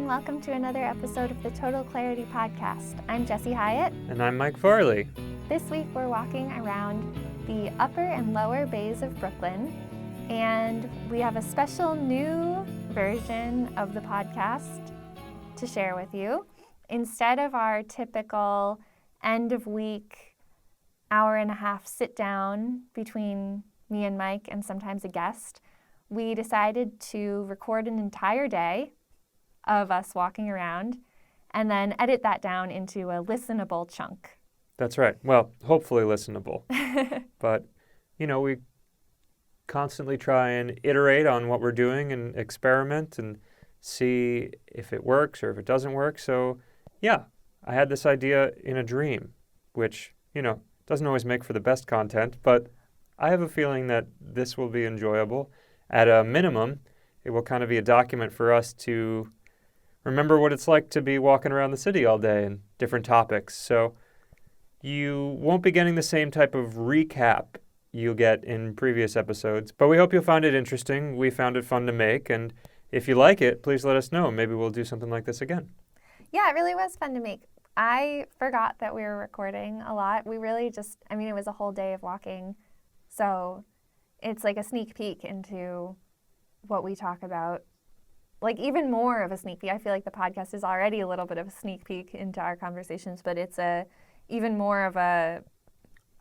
and welcome to another episode of the Total Clarity Podcast. I'm Jessie Hyatt. And I'm Mike Varlet. This week we're walking around the upper and lower bays of Brooklyn, and we have a special new version of the podcast to share with you. Instead of our typical end of week, hour and a half sit down between me and Mike and sometimes a guest, we decided to record an entire day of us walking around and then edit that down into a listenable chunk. That's right. Well, hopefully listenable. But, we constantly try and iterate on what we're doing and experiment and see if it works or if it doesn't work. So, yeah, I had this idea in a dream, which, doesn't always make for the best content, but I have a feeling that this will be enjoyable. At a minimum, it will kind of be a document for us to remember what it's like to be walking around the city all day and different topics. So you won't be getting the same type of recap you'll get in previous episodes, but we hope you'll find it interesting. We found it fun to make, and if you like it, please let us know. Maybe we'll do something like this again. Yeah, it really was fun to make. I forgot that we were recording a lot. We really it was a whole day of walking, so it's like a sneak peek into what we talk about. Like even more of a sneak peek. I feel like the podcast is already a little bit of a sneak peek into our conversations, but it's even more of a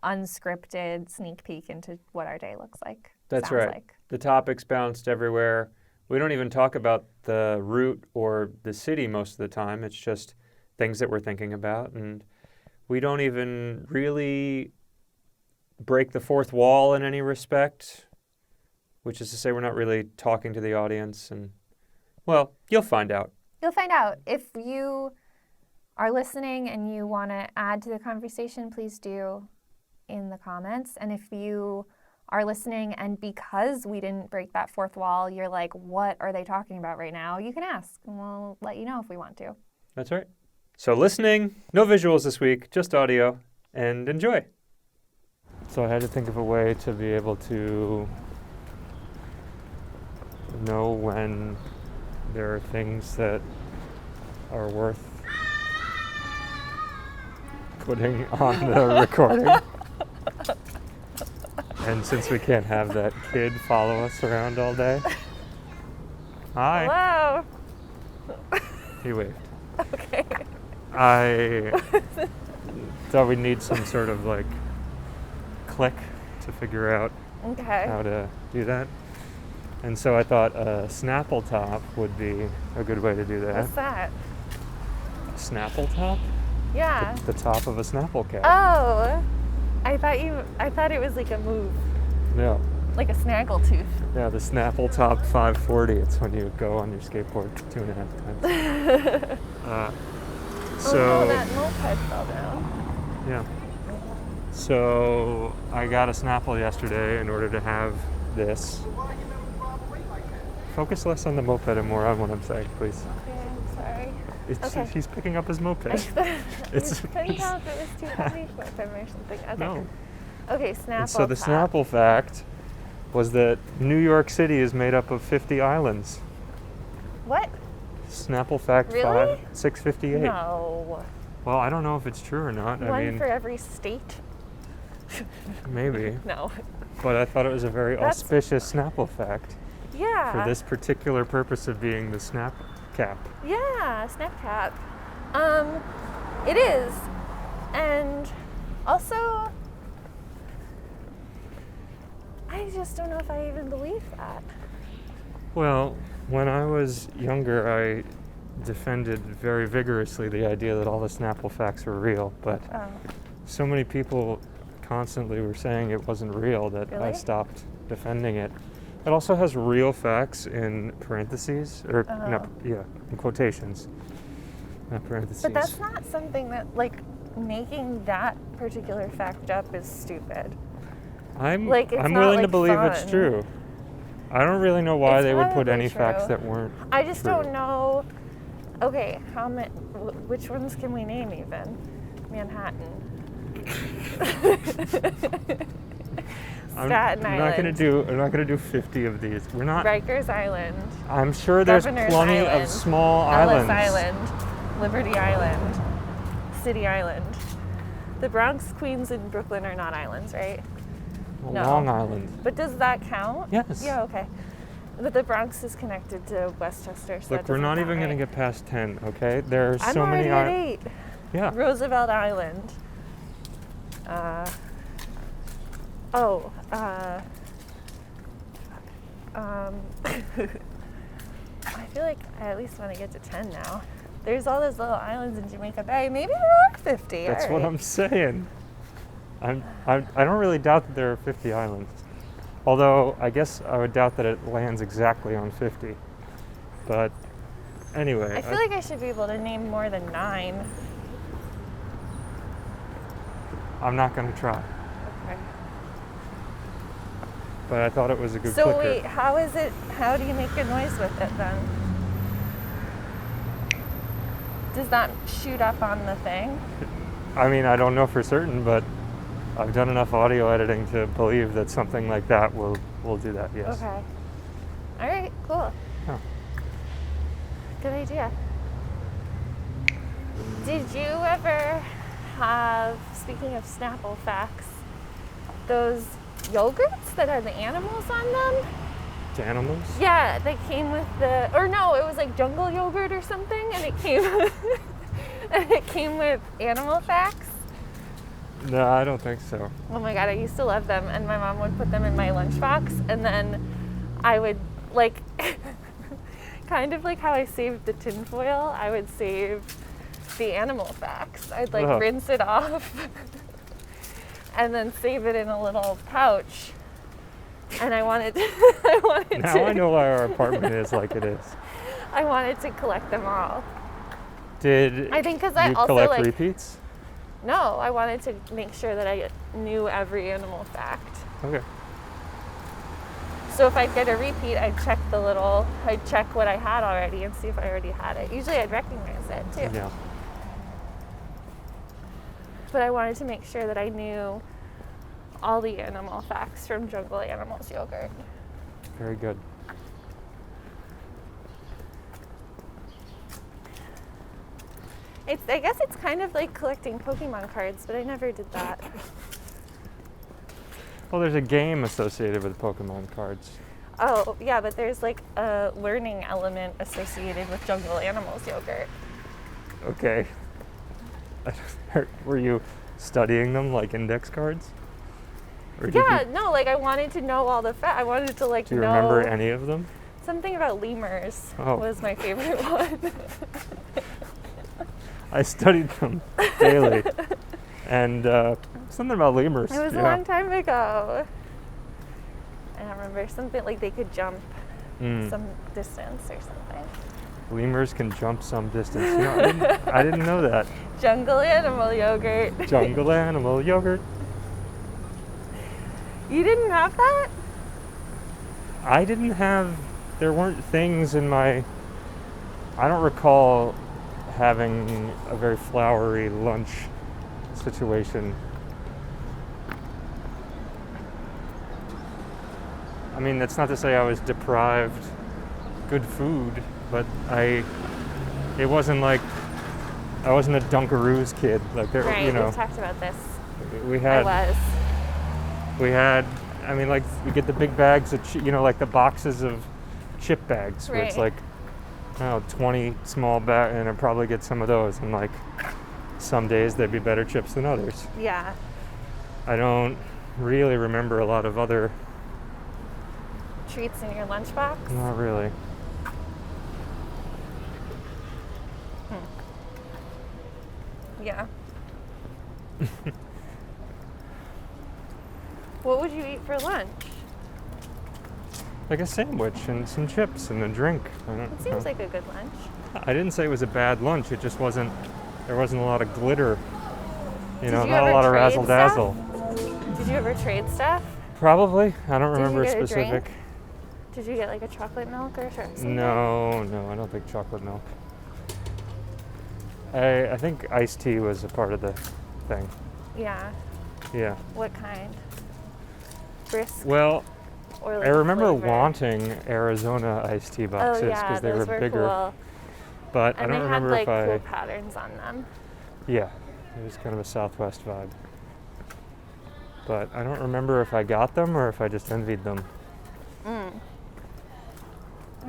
unscripted sneak peek into what our day looks like. That's right. Like. The topics bounced everywhere. We don't even talk about the route or the city most of the time. It's just things that we're thinking about. And we don't even really break the fourth wall in any respect, which is to say we're not really talking to the audience. And, well, you'll find out. You'll find out. If you are listening and you want to add to the conversation, please do in the comments. And if you are listening and because we didn't break that fourth wall, you're like, what are they talking about right now? You can ask and we'll let you know if we want to. That's right. So listening, no visuals this week, just audio, and enjoy. So I had to think of a way to be able to know when there are things that are worth putting on the recording. And since we can't have that kid follow us around all day. Hi. Hello. He waved. Okay. I thought we'd need some sort of click to figure out how to do that. And so I thought a Snapple top would be a good way to do that. What's that? Snapple top? Yeah. The top of a Snapple cap. Oh, I thought it was like a move. No. Like a snaggletooth. Yeah, the Snapple top 540. It's when you go on your skateboard 2.5 times. Oh no, that moped fell down. Yeah. So I got a Snapple yesterday in order to have this. Focus less on the moped and more on what I'm saying, please. Okay, I'm sorry. He's picking up his moped. I couldn't tell if it was too heavy for him or something. Okay. No. Okay, Snapple. And so the Snapple fact was that New York City is made up of 50 islands. What? Snapple fact really? 658. No. Well, I don't know if it's true or not. One for every state? Maybe. No. But I thought it was a very auspicious Snapple fact. Yeah. For this particular purpose of being the snap cap. Yeah, snap cap. It is. And also, I just don't know if I even believe that. Well, when I was younger, I defended very vigorously the idea that all the Snapple facts were real, but so many people constantly were saying it wasn't real that Really? I stopped defending it. It also has real facts in parentheses, or in quotations, not parentheses. But that's not something that, making that particular fact up is stupid. I'm willing to believe fun. It's true. I don't really know why they would put any true. facts that weren't I just true. don't know. Okay, which ones can we name even? Manhattan. Staten I'm not gonna do 50 of these. We're not. Rikers Island. I'm sure there's Governor's plenty Island, of small Ellis islands. Island, Liberty Island, City Island. The Bronx, Queens, and Brooklyn are not islands, right? Well, No. Long Island. But does that count? Yes. Yeah, okay. But the Bronx is connected to Westchester, so Look, we're not even going to get past 10, okay? There are I'm so already many at 8. Yeah. Roosevelt Island. I feel like I at least want to get to 10 now. There's all those little islands in Jamaica Bay. Maybe there are 50. That's all what right. I'm saying. I don't really doubt that there are 50 islands. Although, I guess I would doubt that it lands exactly on 50. But anyway. I feel like I should be able to name more than 9. I'm not going to try. Okay. But I thought it was a good So clicker. wait, how do you make a noise with it then? Does that shoot up on the thing? I mean, I don't know for certain, but I've done enough audio editing to believe that something like that will do that, yes. Okay. All right, cool. Huh. Good idea. Did you ever have, speaking of Snapple facts, those yogurts that had the animals on them? To animals? Yeah, they came with or no, it was like jungle yogurt or something, and it came and it came with animal facts. No, I don't think so. Oh my god, I used to love them, and my mom would put them in my lunchbox, and then I would like kind of like how I saved the tinfoil, I would save the animal facts. I'd like rinse it off and then save it in a little pouch. And I wanted Now I know why our apartment is like it is. I wanted to collect them all. I think because I also collect like repeats? No, I wanted to make sure that I knew every animal fact. Okay. So if I'd get a repeat, I'd check what I had already and see if I already had it. Usually I'd recognize it too. Yeah. But I wanted to make sure that I knew all the animal facts from Jungle Animals yogurt. Very good. I guess it's kind of like collecting Pokemon cards, but I never did that. Well, there's a game associated with Pokemon cards. Oh, yeah, but there's like a learning element associated with Jungle Animals yogurt. Okay. Were you studying them like index cards? Or like I wanted to know all the facts. I wanted to like Do you know. remember any of them? Something about lemurs Oh. was my favorite one. I studied them daily. And something about lemurs. It was a long time ago. I don't remember. Something like they could jump some distance or something. Lemurs can jump some distance. You know, I didn't know that. Jungle Animal yogurt. Jungle Animal yogurt. You didn't have that? I didn't have. There weren't things in my. I don't recall having a very flowery lunch situation. I mean, that's not to say I was deprived good food, but it wasn't like I wasn't a Dunkaroos kid. Like there, Right, you know. we've talked about this. We had. I was. I mean, like we get the big bags of, like the boxes of chip bags, where it's like, 20 small bags, and I probably get some of those. And like, some days they'd be better chips than others. Yeah. I don't really remember a lot of other Treats in your lunchbox? Not really. Yeah. What would you eat for lunch? Like a sandwich and some chips and a drink. It seems like a good lunch. I didn't say it was a bad lunch. It just wasn't. There wasn't a lot of glitter. Not a lot of razzle dazzle. Did you ever trade stuff? Probably. I don't remember Did you get specific. A drink? Did you get like a chocolate milk or something? No, I don't think chocolate milk. I think iced tea was a part of the thing. Yeah. Yeah. What kind? brisk. Well, Or like I remember flavor. wanting Arizona iced tea boxes because they were those bigger. Cool. But And I don't they remember had like if cool patterns on them. Yeah, it was kind of a Southwest vibe. But I don't remember if I got them or if I just envied them. I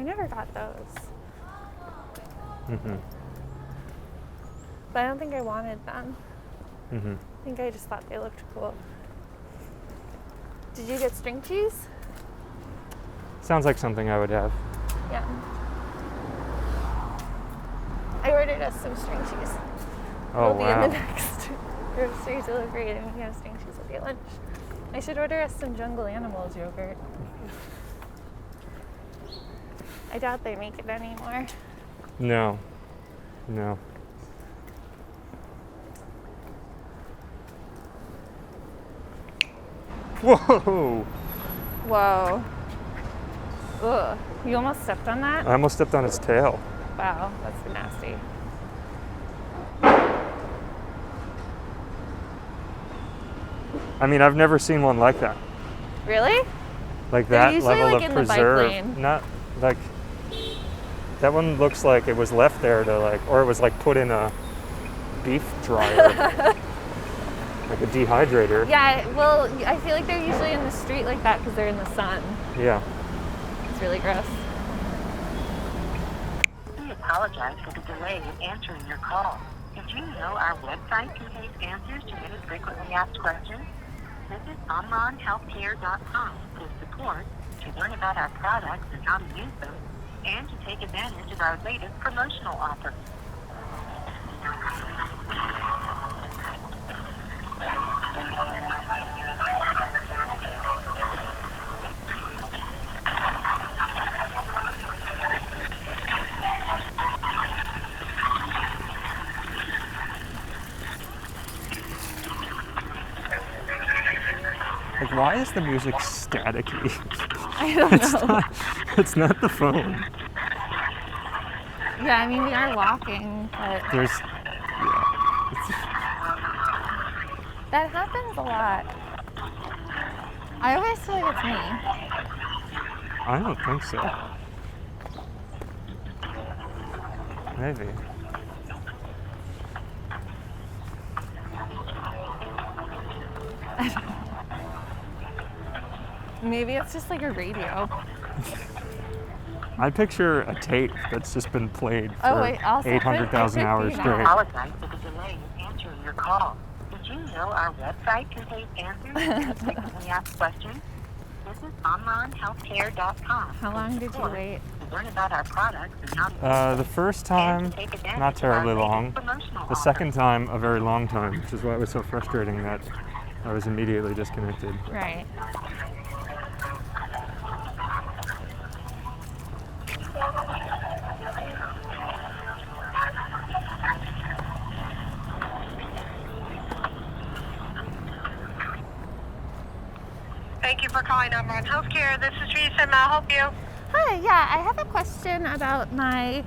never got those. Mm-hmm. But I don't think I wanted them. Mm-hmm. I think I just thought they looked cool. Did you get string cheese? Sounds like something I would have. Yeah. I ordered us some string cheese. Oh, We'll be wow. in the next grocery delivery and we can have string cheese with your lunch. I should order us some Jungle Animals yogurt. I doubt they make it anymore. No. Whoa! Whoa. Ugh. You almost stepped on that? I almost stepped on its tail. Wow, that's nasty. I mean, I've never seen one like that. Really? Like They're that usually, level like, of in the bike preserve. lane. Not like that one looks like it was left there to like, or it was like put in a beef dryer, like a dehydrator. Yeah, well, I feel like they're usually in the street like that because they're in the sun. Yeah. It's really gross. We apologize for the delay in answering your call. Did you know our website contains answers to many frequently asked questions? Visit OmronHealthcare.com for support, to learn about our products and how to use them, and to take advantage of our latest promotional offers. Like, why is the music staticky? I don't know. It's not the phone. Yeah, I mean, we are walking, but There's, that happens a lot. I always feel like it's me. I don't think so. Maybe. Maybe it's just like a radio. I picture a tape that's just been played for Oh, wait, also, 800,000 it could hours be straight. that. Apologize for the delay in answering your call. Did you know our website contains answers to many frequently asked questions? Visit OmronHealthcare.com. How long did you wait? To learn about our products and how to use The first them, time, and to take advantage not of our terribly latest long. promotional The offers. second time, a very long time, which is why it was so frustrating that I was immediately disconnected. Right. Thank you for calling Omron Healthcare. This is Teresa. May I help you? Hi, yeah, I have a question about my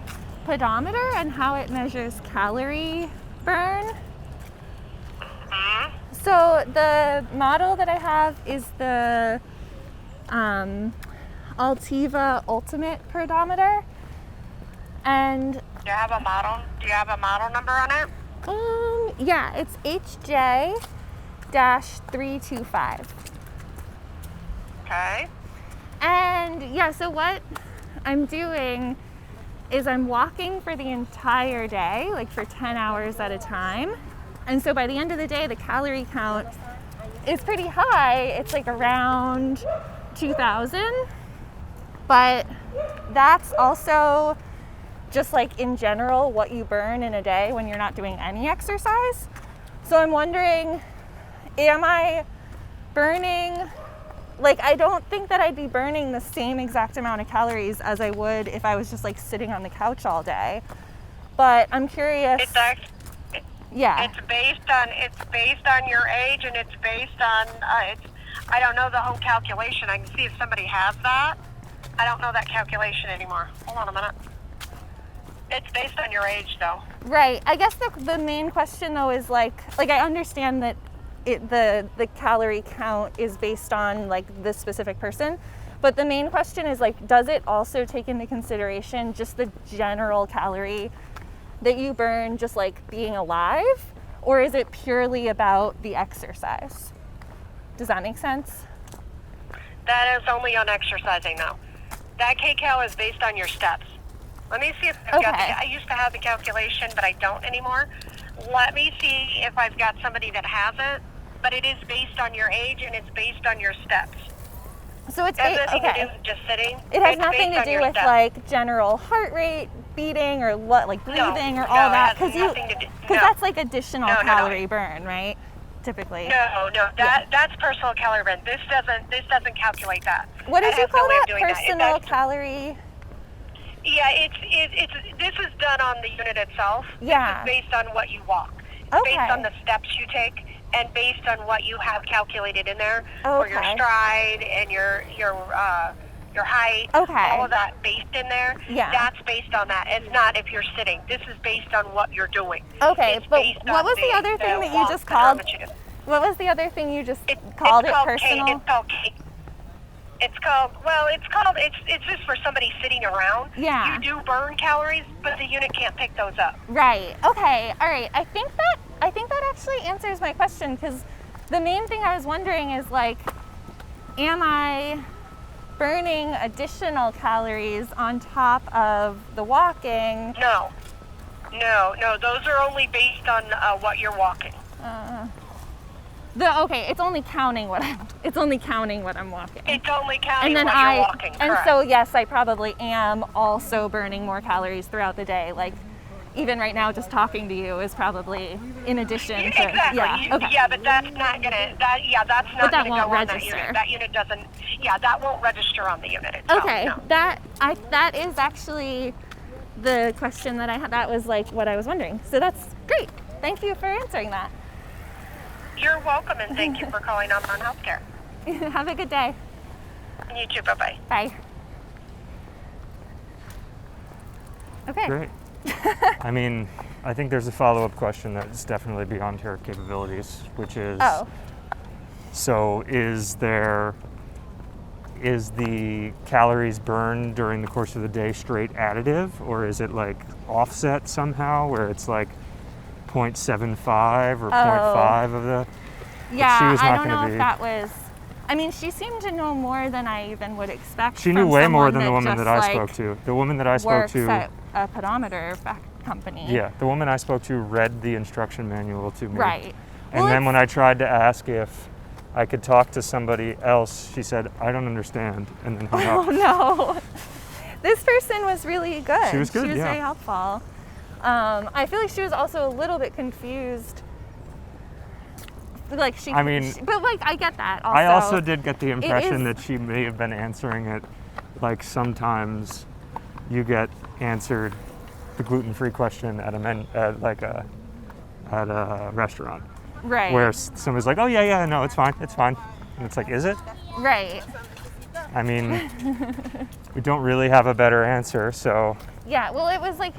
pedometer and how it measures calorie burn. So the model that I have is the Altiva Ultimate Pedometer, and Do you have a model? Do you have a model number on it? yeah, it's HJ-325. Okay. And yeah, so what I'm doing is I'm walking for the entire day, like for 10 hours at a time. And so by the end of the day, the calorie count is pretty high. It's like around 2,000. But that's also just like in general what you burn in a day when you're not doing any exercise. So I'm wondering, am I burning, like, I don't think that I'd be burning the same exact amount of calories as I would if I was just like sitting on the couch all day. But I'm curious. It's actually, Yeah. it's based on your age, and it's based on I don't know the whole calculation. I can see if somebody has that. I don't know that calculation anymore. Hold on a minute. It's based on your age, though. Right. I guess the main question though is like I understand that the calorie count is based on like the specific person. But the main question is like, does it also take into consideration just the general calorie that you burn just like being alive? Or is it purely about the exercise? Does that make sense? That is only on exercising now. That kcal is based on your steps. Let me see if I've got I used to have the calculation, but I don't anymore. Let me see if I've got somebody that has it, but it is based on your age and it's based on your steps. So it's it has nothing to do with just sitting. It has it's nothing to do with steps. like general heart rate, beating, or like breathing, or all that, because that's like additional calorie burn, right? Typically. No, that's personal calorie burn. This doesn't calculate that. What did you call that? Personal that. calorie? Yeah, it's this is done on the unit itself. Yeah. This is based on what you walk. Okay. Based on the steps you take and based on what you have calculated in there for your Okay. stride and your height. Okay. All of that based in there. Yeah. That's based on that. It's not if you're sitting. This is based on what you're doing. Okay, It's but based what on was the other thing that you walk just called? that you do. What was the other thing you just It's called it called personal? It's called it's just for somebody sitting around. Yeah. You do burn calories, but the unit can't pick those up. Right. Okay. All right. I think that actually answers my question, because the main thing I was wondering is like, am I burning additional calories on top of the walking? No. Those are only based on what you're walking. It's only counting what I'm walking. It's only counting what you're walking. And correct. so yes, I probably am also burning more calories throughout the day. Like even right now, just talking to you is probably in addition to exactly. yeah. But that's not gonna. That's not But that gonna won't go register. on that unit. That unit doesn't. Yeah, that won't register on the unit itself. Okay, No. that is actually the question that I had. That was like what I was wondering. So that's great. Thank you for answering that. You're welcome, and thank you for calling Omron Healthcare. Have a good day. You too. Bye-bye. Bye. Okay. Great. I mean, I think there's a follow-up question that's definitely beyond her capabilities, which is, so is the calories burned during the course of the day straight additive, or is it like offset somehow where it's like 0.75 or 0.5 of the... Yeah, she was not I don't know gonna if that was... I mean, she seemed to know more than I even would expect. She knew way more than the woman just, that I like, spoke to. The woman that I spoke works to... at a pedometer company. Yeah, the woman I spoke to read the instruction manual to me. Right. And then when I tried to ask if I could talk to somebody else, she said, I don't understand, and then hung up. Oh no. This person was really good. She was good, She was yeah. very helpful. I feel like she was also a little bit confused. Like but like I get that also. I also did get the impression that she may have been answering it like sometimes you get answered the gluten-free question at a restaurant. Right. Where somebody's like, oh yeah, no, it's fine. And it's like, is it? Right. I mean, we don't really have a better answer, so. Yeah, well, it was like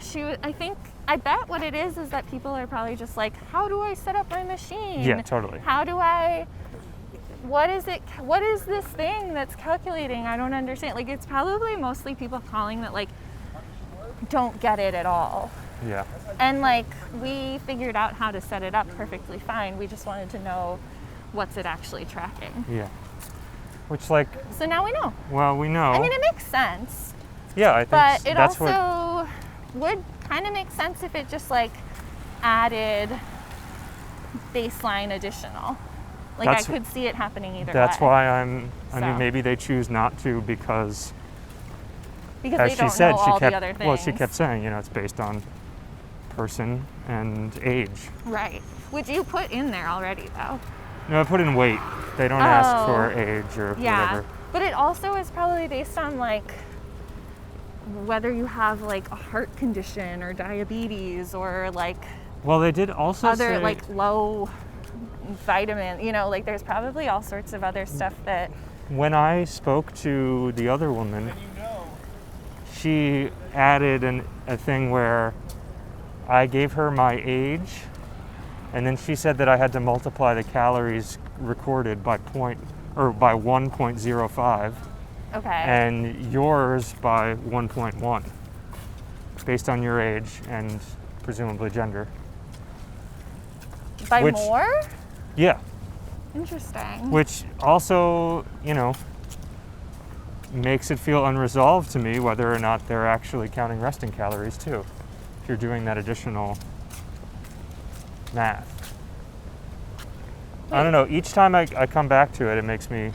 I bet what it is that people are probably just like, how do I set up my machine? Yeah, totally. What is this thing that's calculating? I don't understand. Like, it's probably mostly people calling that like don't get it at all. Yeah. And like, we figured out how to set it up perfectly fine. We just wanted to know what's it actually tracking. Yeah. Which like. So now we know. Well, we know. I mean, it makes sense. Yeah, I think But it that's also would kind of make sense if it just like added baseline additional. Like I could see it happening either way. That's why I mean, maybe they choose not to because they as don't she said, know all the other things. Well, she kept saying, it's based on person and age. Right. Which you put in there already, though. No, I put in weight. They don't ask for age or whatever. But it also is probably based on like whether you have like a heart condition or diabetes or like well, they did also other say, like low vitamin, like there's probably all sorts of other stuff that. When I spoke to the other woman, she added a thing where I gave her my age And then she said that I had to multiply the calories recorded by 1.05 Okay. and yours by 1.1 based on your age and presumably gender. By which- more? Yeah, Interesting. which also, makes it feel unresolved to me whether or not they're actually counting resting calories too, if you're doing that additional math. I don't know, each time I come back to it, it makes me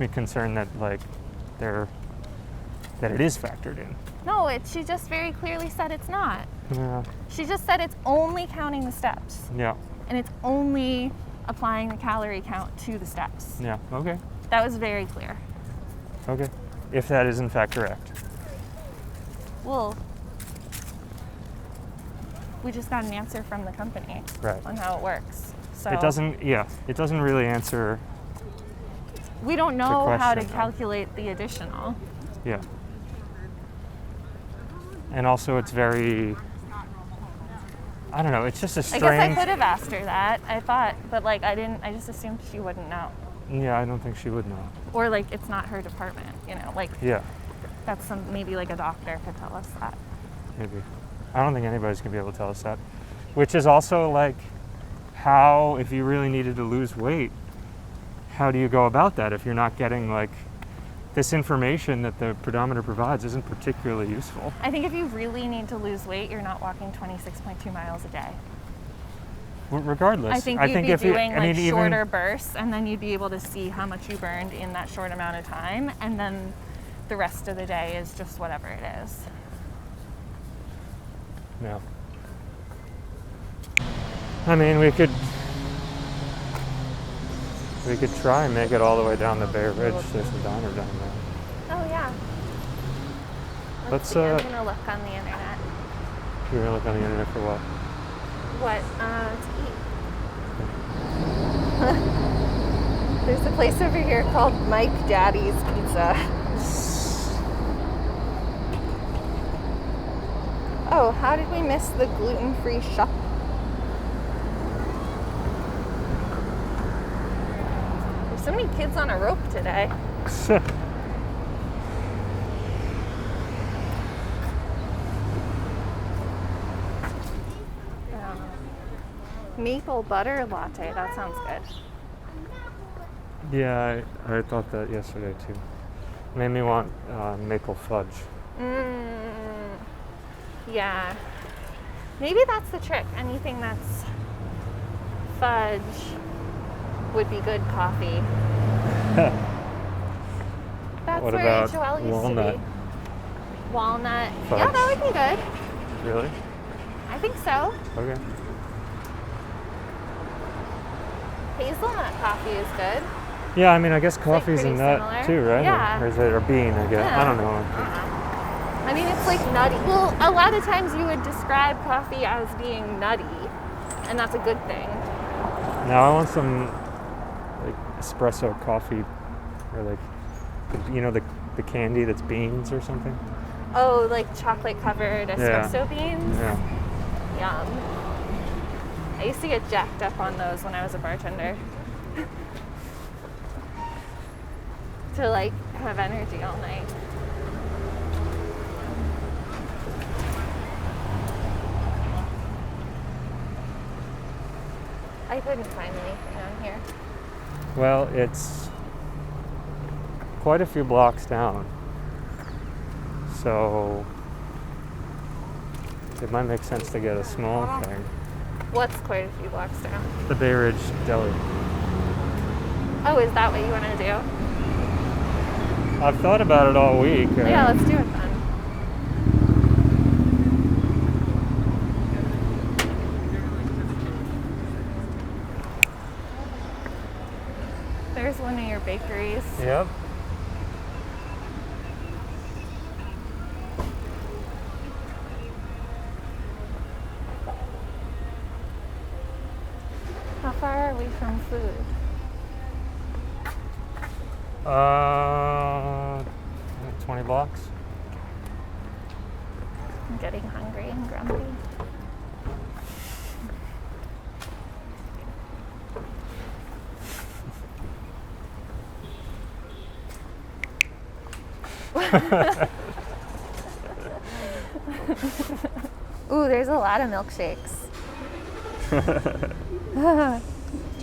concerned that that it is factored in. No, she just very clearly said it's not. Yeah. She just said it's only counting the steps, Yeah. and it's only applying the calorie count to the steps. Yeah. Okay. That was very clear. Okay. If that is in fact correct. Well, we just got an answer from the company Right. on how it works. So It doesn't really answer. we don't know how to question, no. calculate the additional. Yeah. And also it's very, I don't know, it's just a I strange. guess I could have asked her that. I thought, but I didn't. I just assumed she wouldn't know, Yeah, I don't think she would know. or it's not her department. Yeah, That's maybe a doctor could tell us that. maybe. I don't think anybody's gonna be able to tell us that. Which is also how, if you really needed to lose weight, how do you go about that if you're not getting this information that the pedometer provides isn't particularly useful. I think if you really need to lose weight, you're not walking 26.2 miles a day. Regardless, I think you'd be if doing even- shorter bursts, and then you'd be able to see how much you burned in that short amount of time, and then the rest of the day is just whatever it is. Yeah. I mean, we could try and make it all the way down the Bay Ridge. There's a diner down there. Oh yeah. Let's, see. I'm gonna look on the internet. You're gonna look on the internet for what? What to eat? There's a place over here called Mike Daddy's Pizza. Oh, how did we miss the gluten-free shop? There's so many kids on a rope today. Maple butter latte, that sounds good. Yeah, I thought that yesterday too. Made me want maple fudge. Yeah. Maybe that's the trick. Anything that's fudge would be good coffee. That's What where about Joelle used walnut? to be. Walnut. Fudge. Yeah, that would be good. Really? I think so. Okay. Hazelnut coffee is good. Yeah, I mean, I guess coffee's a pretty nut similar. too, right? Yeah. Or is it a bean? I guess. Yeah. I don't know. I mean, it's nutty. Well, a lot of times you would describe coffee as being nutty, and that's a good thing. Now I want some espresso coffee, or the candy that's beans or something. Oh, chocolate covered espresso beans? Yeah. Yum. I used to get jacked up on those when I was a bartender. To have energy all night. I couldn't find anything on here. Well, it's quite a few blocks down, so it might make sense to get a small thing. What's quite a few blocks down? The Bay Ridge Deli. Oh, is that what you want to do? I've thought about it all week. Yeah, let's do it then. There's one of your bakeries. Yep. How far are we from food? 20 blocks. I'm getting hungry and grumpy. Ooh, there's a lot of milkshakes. Do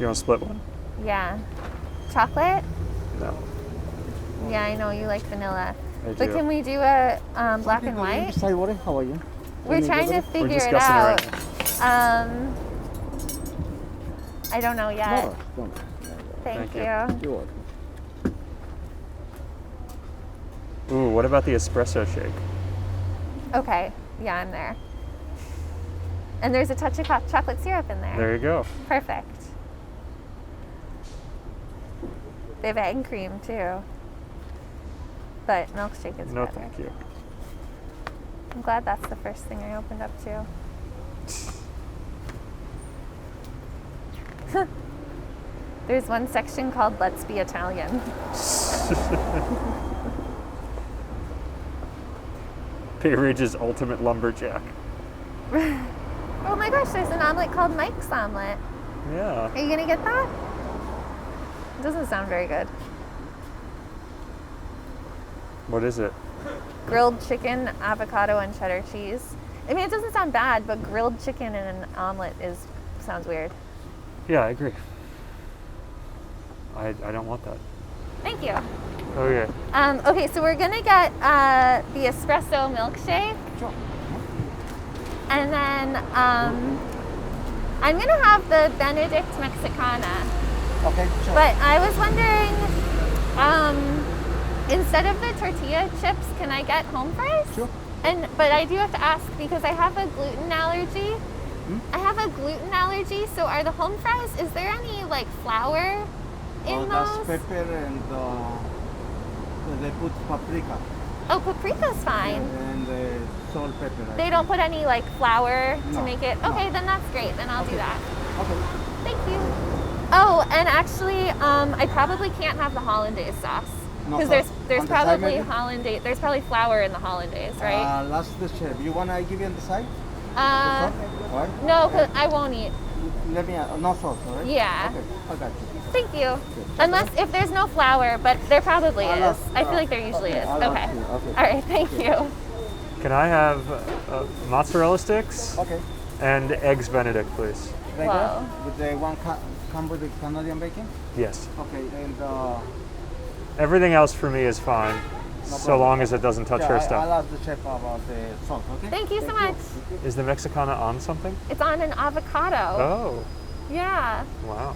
you want to split one? Yeah. Chocolate? No. Yeah, I know you like vanilla. I But do. can we do a black and white? How are you? We're trying to We're figure it discussing out. it right I don't know yet. No. Thank Thank you. you. You're welcome. now. Ooh, what about the espresso shake? Okay. Yeah, I'm there. And there's a touch of chocolate syrup in there. There you go. Perfect. They have egg cream too. But milkshake is No, better. thank you. I'm glad that's the first thing I opened up to. There's one section called Let's Be Italian. Bay Ridge's ultimate lumberjack. Oh my gosh, there's an omelet called Mike's Omelet. Yeah. Are you gonna get that? It doesn't sound very good. What is it? Grilled chicken, avocado, and cheddar cheese. I mean, it doesn't sound bad, but grilled chicken in an omelet sounds weird. Yeah, I agree. I don't want that. Thank you. Okay. Okay, so we're gonna get the espresso milkshake. Sure. And then I'm gonna have the Benedict Mexicana. Okay, sure. But I was wondering, instead of the tortilla chips, can I get home fries? Sure. But I do have to ask because I have a gluten allergy. I have a gluten allergy, so are the home fries, is there any like flour in That's those? pepper and they put paprika Oh, paprika's fine. and salt, pepper. They don't put any like flour to No, make it. no. Okay, then that's great. Then I'll do that. Okay. Thank you. Oh, and actually, I probably can't have the hollandaise sauce No because sauce. there's On the side, probably maybe? hollandaise. There's probably flour in the hollandaise, right? Last the chef. You wanna give you on the side? Uh, The sauce? What? no, 'cause I won't eat. Let me. No sauce, alright? Yeah. Okay, I got you. Thank you. Unless if there's no flour, but there probably I'll is. ask, I feel like there usually is. I'll Okay. ask you, okay. All right. Thank you. Can I have mozzarella sticks Okay. and eggs Benedict, please? Regular? Wow. With the one come with the Canadian bacon? Yes. Okay, and Everything else for me is fine, so problem. long as it doesn't touch her I'll stuff. ask the chef about the salt, okay? Thank you so much. Is the Mexicana on something? It's on an avocado. Oh, Yeah. wow.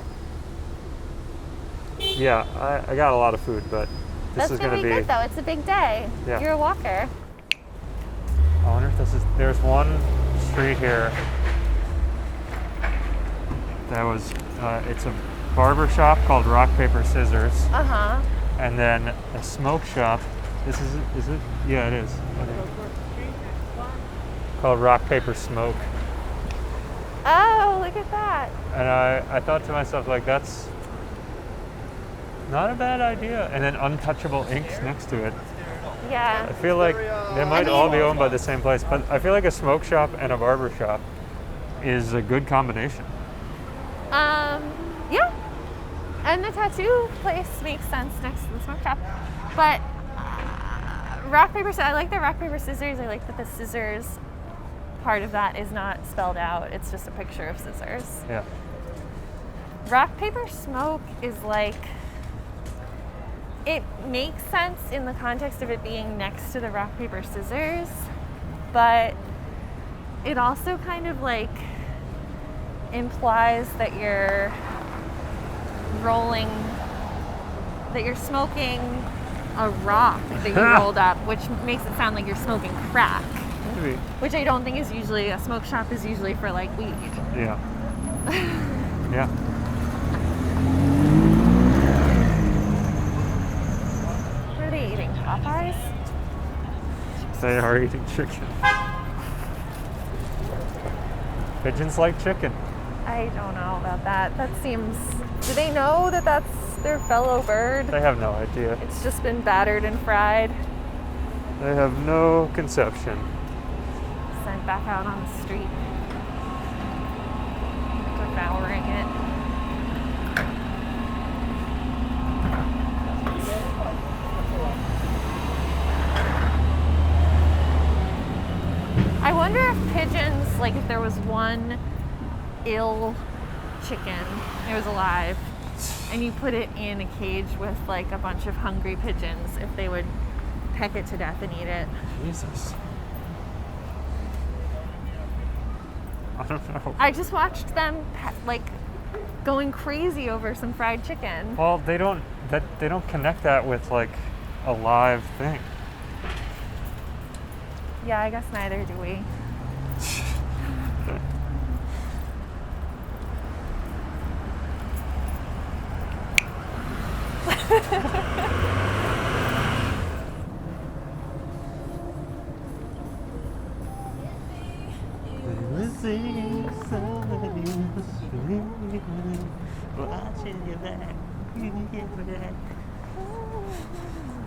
Yeah, I got a lot of food, but this That's is gonna going to be be. good though. It's a big day. Yeah. You're a walker. I wonder if this is. There's one street here that was. It's a barber shop called Rock Paper Scissors, Uh huh. and then a smoke shop. This is it? Is it? Yeah, it is. Called Rock Paper Smoke. Oh, look at that. And I thought to myself, like, that's not a bad idea. And then Untouchable Inks next to it. I Yeah. feel like they might all be owned by the same place, but I feel like a smoke shop and a barber shop is a good combination. Yeah. And the tattoo place makes sense next to the smoke shop. But rock, paper, I like the rock, paper, scissors. I like that the scissors part of that is not spelled out. It's just a picture of scissors. Yeah. Rock, paper, smoke is like, it makes sense in the context of it being next to the rock, paper, scissors, but it also kind of like implies that you're rolling, that you're smoking a rock that you rolled up, which makes it sound like you're smoking crack, Maybe. which I don't think is usually, a smoke shop is usually for like weed. Yeah. Yeah. What are they eating, Popeyes? They are eating chicken. Pigeons like chicken. I don't know about that. That seems, do they know that that's their fellow bird? They have no idea. It's just been battered and fried, They have no conception. sent back out on the street, devouring it. like if there was one ill chicken, it was alive, and you put it in a cage with like a bunch of hungry pigeons, if they would peck it to death and eat it. Jesus. I don't know. I just watched them like going crazy over some fried chicken. Well, they don't connect that with like a live thing. Yeah, I guess neither do we.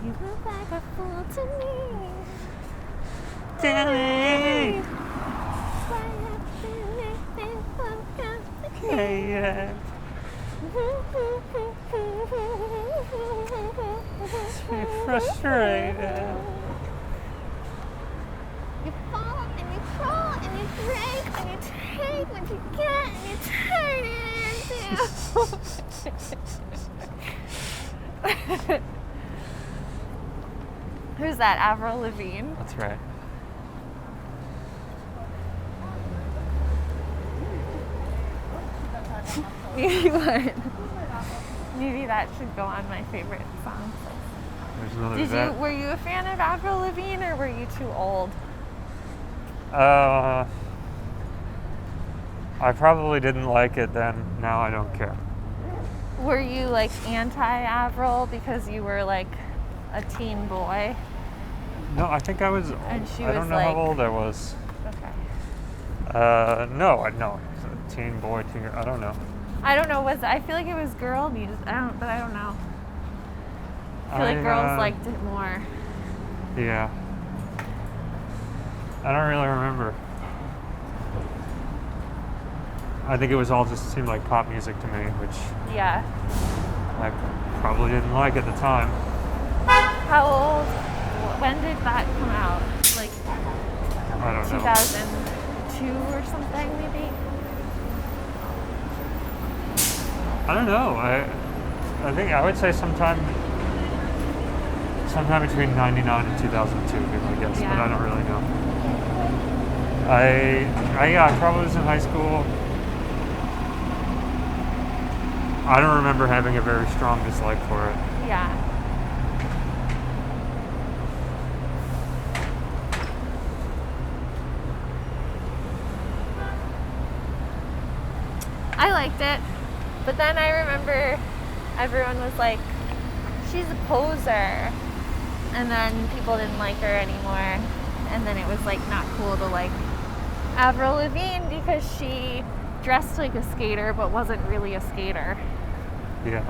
You look like a fool to me. Darling. Yeah. So frustrated. You fall and you crawl and you drink and you take what you get and you turn it into. Who's that? Avril Lavigne? That's right. Maybe what? Maybe that should go on my favorite songs. There's another Were you a fan of Avril Lavigne or were you too old? I probably didn't like it then. Now I don't care. Were you like anti-Avril because you were like a teen boy? No, I think I was. And she I was don't know like, how old I was. Okay. No, I was a teen boy. I don't know. I don't know. I feel like it was girl music. But I don't know. I feel like girls liked it more. Yeah. I don't really remember. I think it was all just seemed like pop music to me, which Yeah. I probably didn't like at the time. How old? When did that come out? Like I don't know. 2002 or something, maybe. I don't know. I think I would say sometime between 99 and 2002 would be my guess, but Yeah. I don't really know. I probably was in high school. I don't remember having a very strong dislike for it. Yeah. I liked it, but then I remember everyone was like, she's a poser, and then people didn't like her anymore, and then it was like not cool to like Avril Lavigne because she dressed like a skater but wasn't really a skater. Yeah.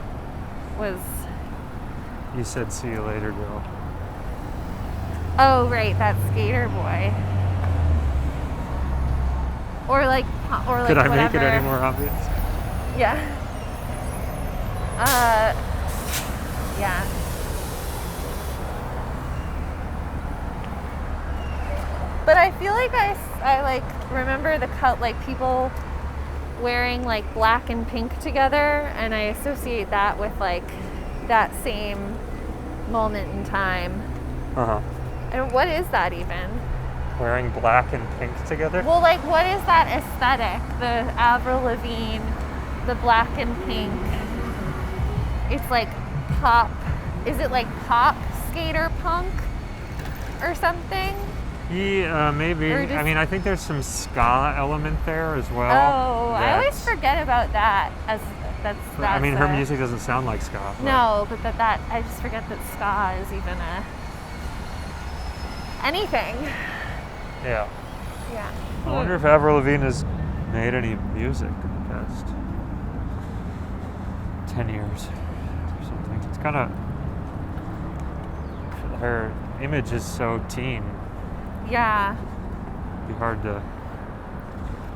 You said "see you later, girl." Oh, right, that skater boy. Or like Could I whatever. make it any more obvious? Yeah. Yeah. But I feel like I like remember the cut, like people wearing like black and pink together, and I associate that with like that same moment in time. Uh-huh. And what is that even? Wearing black and pink together? Well, like, what is that aesthetic? The Avril Lavigne, the black and pink. It's like pop. Is it like pop skater punk or something? Yeah, maybe. Or just- I mean, I think there's some ska element there as well. Oh, I always that's- forget about that. That's I mean, her music doesn't sound like ska. But No, but that I just forget that ska is even anything. Yeah. Yeah. I wonder if Avril Lavigne has made any music in the past 10 years or something. It's kind of... Her image is so teen. Yeah. It'd be hard to...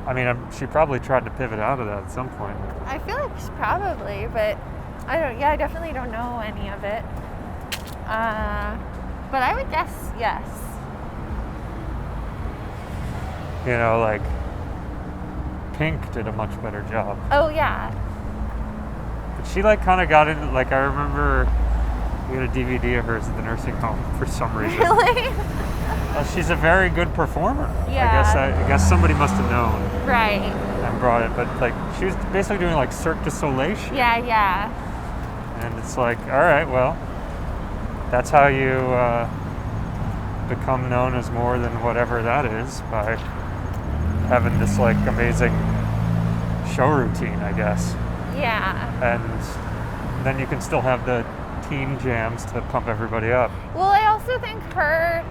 I mean, she probably tried to pivot out of that at some point. I feel like she probably, but I definitely don't know any of it. But I would guess yes. You know, like Pink did a much better job. Oh yeah. But she like kind of got into, like, I remember we had a DVD of hers at the nursing home for some reason. Really? Well, she's a very good performer. Yeah. I guess somebody must have known Right. and brought it. But like she was basically doing like Cirque du Soleil shit. Yeah. And it's like, all right, well, that's how you become known as more than whatever that is, by having this like amazing show routine, I guess. Yeah. And then you can still have the teen jams to pump everybody up. Well, I also think her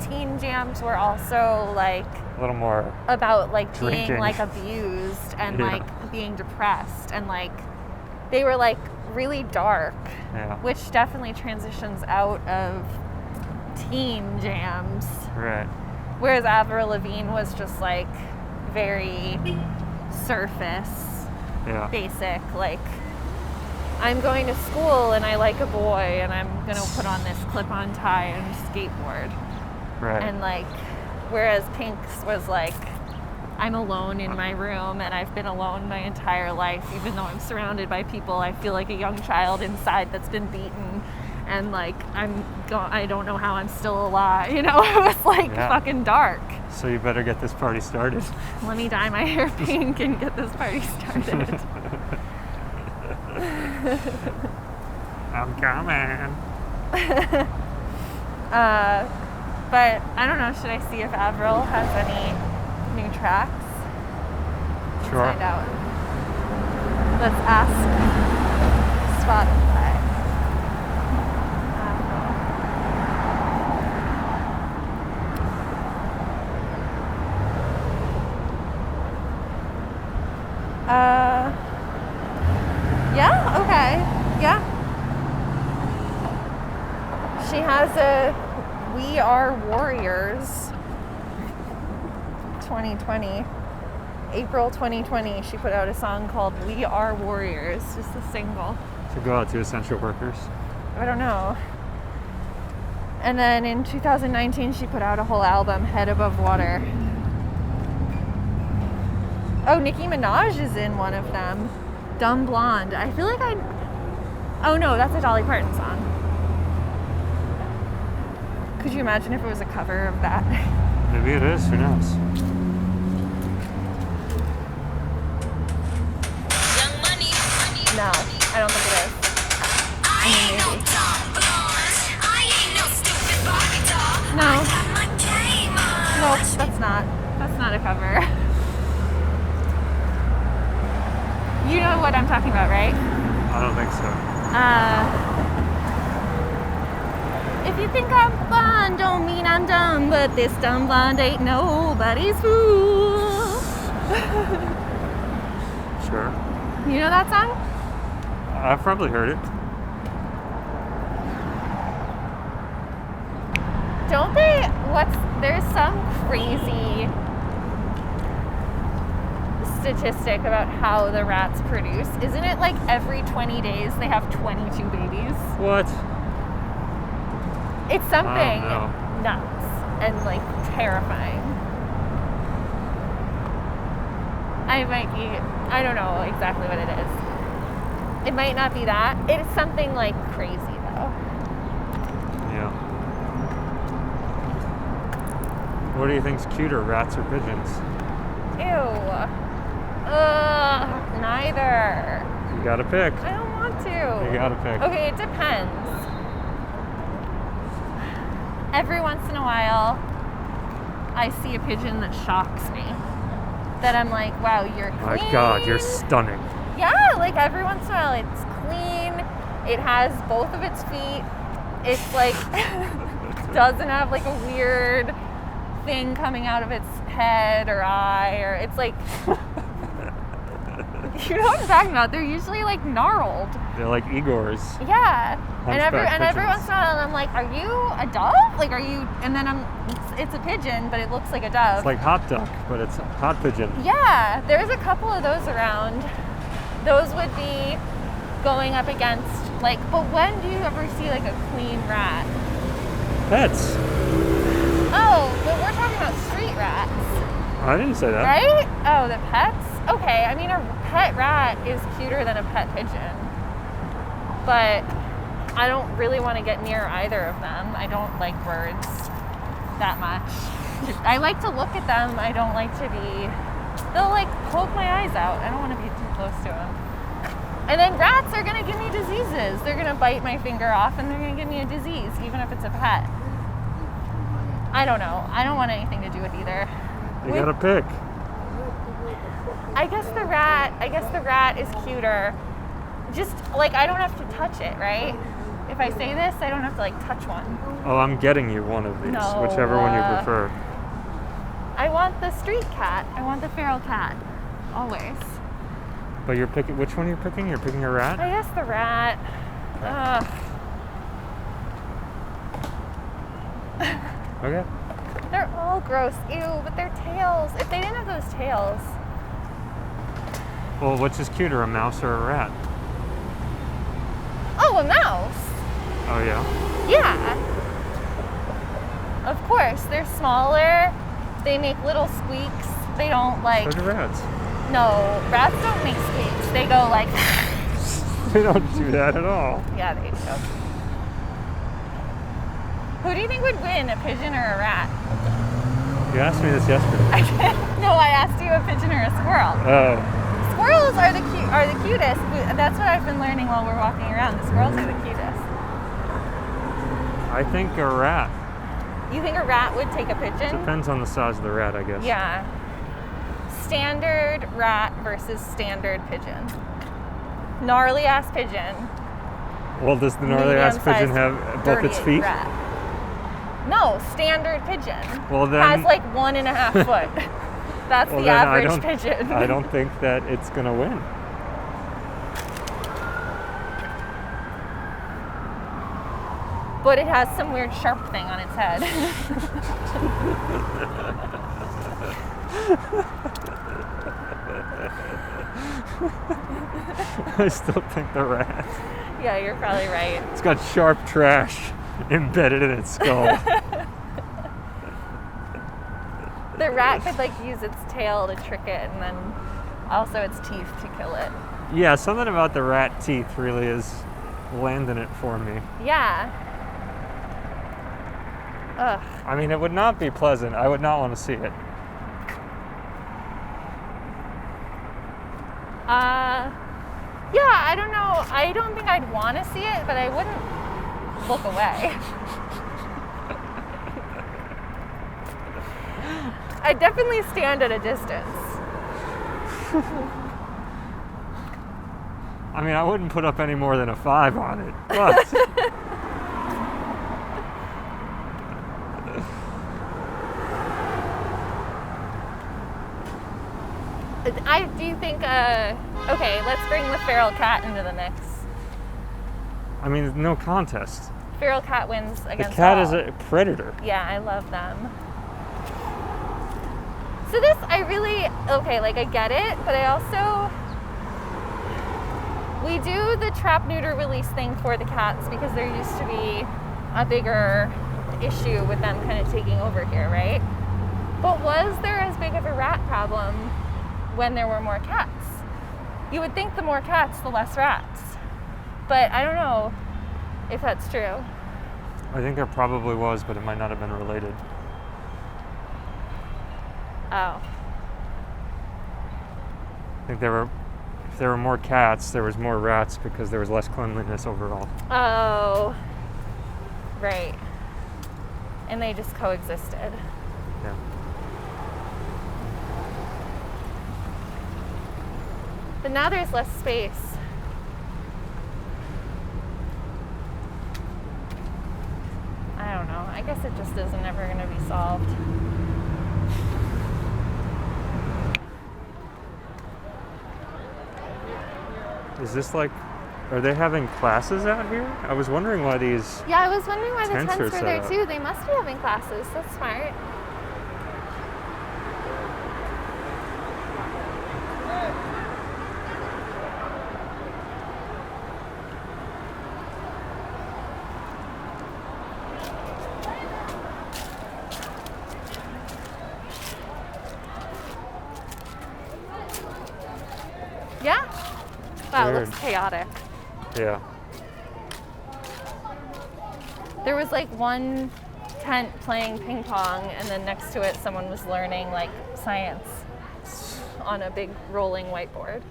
teen jams were also like A little more. about like Drinking. being like abused and Yeah. like being depressed, and like they were like really dark, Yeah. which definitely transitions out of teen jams. Right. Whereas Avril Lavigne was just like very surface, Yeah. basic, like I'm going to school and I like a boy and I'm gonna put on this clip-on tie and skateboard. Right. And like, whereas Pink's was like, I'm alone in my room and I've been alone my entire life, even though I'm surrounded by people. I feel like a young child inside that's been beaten, and like I don't know how I'm still alive. You know, it was like Yeah. fucking dark. So you better get this party started. Let me dye my hair pink and get this party started. I'm coming. But I don't know, should I see if Avril has any new tracks? Sure. Find out. Let's ask Spotify. Yeah, okay. Yeah. She has a We Are Warriors 2020. April 2020, she put out a song called We Are Warriors, just a single. To go out to essential workers. I don't know. And then in 2019, she put out a whole album, Head Above Water. Oh, Nicki Minaj is in one of them. Dumb Blonde. I feel like oh no, that's a Dolly Parton song. Could you imagine if it was a cover of that? Maybe it is, who knows? No, I don't think it is. I mean, maybe. No. Nope, that's not. That's not a cover. You know what I'm talking about, right? I don't think so. If you think I'm fun, don't mean I'm dumb, but this dumb blonde ain't nobody's fool. Sure. You know that song? I've probably heard it. Don't they? There's some crazy statistic about how the rats produce. Isn't it like every 20 days they have 22 babies? What? It's something know. nuts and like terrifying. I don't know exactly what it is. It might not be that. It's something like crazy though. Yeah. What do you think's cuter, rats or pigeons? Ew. Ugh, neither. You gotta pick. I don't want to. You gotta pick. Okay, it depends. Every once in a while, I see a pigeon that shocks me. That I'm like, wow, you're clean. My God, you're stunning. Yeah, like every once in a while, it's clean. It has both of its feet. It's like, doesn't have like a weird thing coming out of its head or eye, or it's like, you know what I'm talking about? They're usually like gnarled. They're like Igors. Yeah. And every Hunchback once in a while, I'm like, are you a dove? Like, are you? And then it's a pigeon, but it looks like a dove. It's like hot duck, but it's hot pigeon. Yeah, there's a couple of those around. Those would be going up against, like, but when do you ever see like a clean rat? Pets. Oh, but we're talking about street rats. I didn't say that. Right? Oh, the pets? Okay, I mean, a pet rat is cuter than a pet pigeon. But I don't really want to get near either of them. I don't like birds that much. I like to look at them. I don't like to be... They'll like poke my eyes out. I don't want to be too close to them. And then rats are going to give me diseases. They're going to bite my finger off and they're going to give me a disease, even if it's a pet. I don't know. I don't want anything to do with either. You gotta pick. I guess the rat is cuter. Just like I don't have to touch it, right? If I say this, I don't have to like touch one. Oh, I'm getting you one of these, No, whichever one you prefer. I want the street cat. I want the feral cat. Always. But you're picking, which one are you picking? You're picking a rat? I guess the rat. Ugh. Okay. They're all gross. Ew, but their tails. If they didn't have those tails. Well, which is cuter, a mouse or a rat? Oh, a mouse. Oh, yeah? Yeah. Of course. They're smaller. They make little squeaks. They don't like... So do rats. No, rats don't make squeaks. They go like... They don't do that at all. Yeah, they do. Who do you think would win, a pigeon or a rat? You asked me this yesterday. No, I asked you a pigeon or a squirrel. Oh. Squirrels are the cutest. That's what I've been learning while we're walking around. The squirrels are the cutest. I think a rat. You think a rat would take a pigeon? Depends on the size of the rat, I guess. Yeah. Standard rat versus standard pigeon. Gnarly ass pigeon. Well, does the gnarly ass pigeon Medium-sized, have both its dirty feet? rat. No, standard pigeon. Well, then has like 1.5 foot. That's well, the then average pigeon. I don't think that it's gonna win. But it has some weird sharp thing on its head. I still think the rat. Yeah, you're probably right. It's got sharp trash embedded in its skull. The rat could like use its tail to trick it and then also its teeth to kill it. Yeah, something about the rat teeth really is landing it for me. Yeah. Ugh. I mean, it would not be pleasant. I would not want to see it. Yeah, I don't know. I don't think I'd want to see it, but I wouldn't look away. I'd definitely stand at a distance. I mean, I wouldn't put up any more than a 5 on it, but... Do you think, okay, let's bring the feral cat into the mix. I mean, no contest. Feral cat wins against The cat all. is a predator. Yeah, I love them. So this, I really, okay, like I get it, but I also, we do the trap, neuter, release thing for the cats because there used to be a bigger issue with them kind of taking over here, right? But was there as big of a rat problem when there were more cats? You would think the more cats, the less rats. But I don't know if that's true. I think there probably was, but it might not have been related. Oh. I think if there were more cats, there was more rats because there was less cleanliness overall. Oh. Right. And they just coexisted. Yeah. But now there's less space. I don't know. I guess it just isn't ever going to be solved. Is this like, are they having classes out here? I was wondering why these... Yeah, I was wondering why the Tents tents are were set there up. too. They must be having classes. That's smart. Wow, it Weird. looks chaotic. Yeah. There was like one tent playing ping pong, and then next to it, someone was learning like science on a big rolling whiteboard.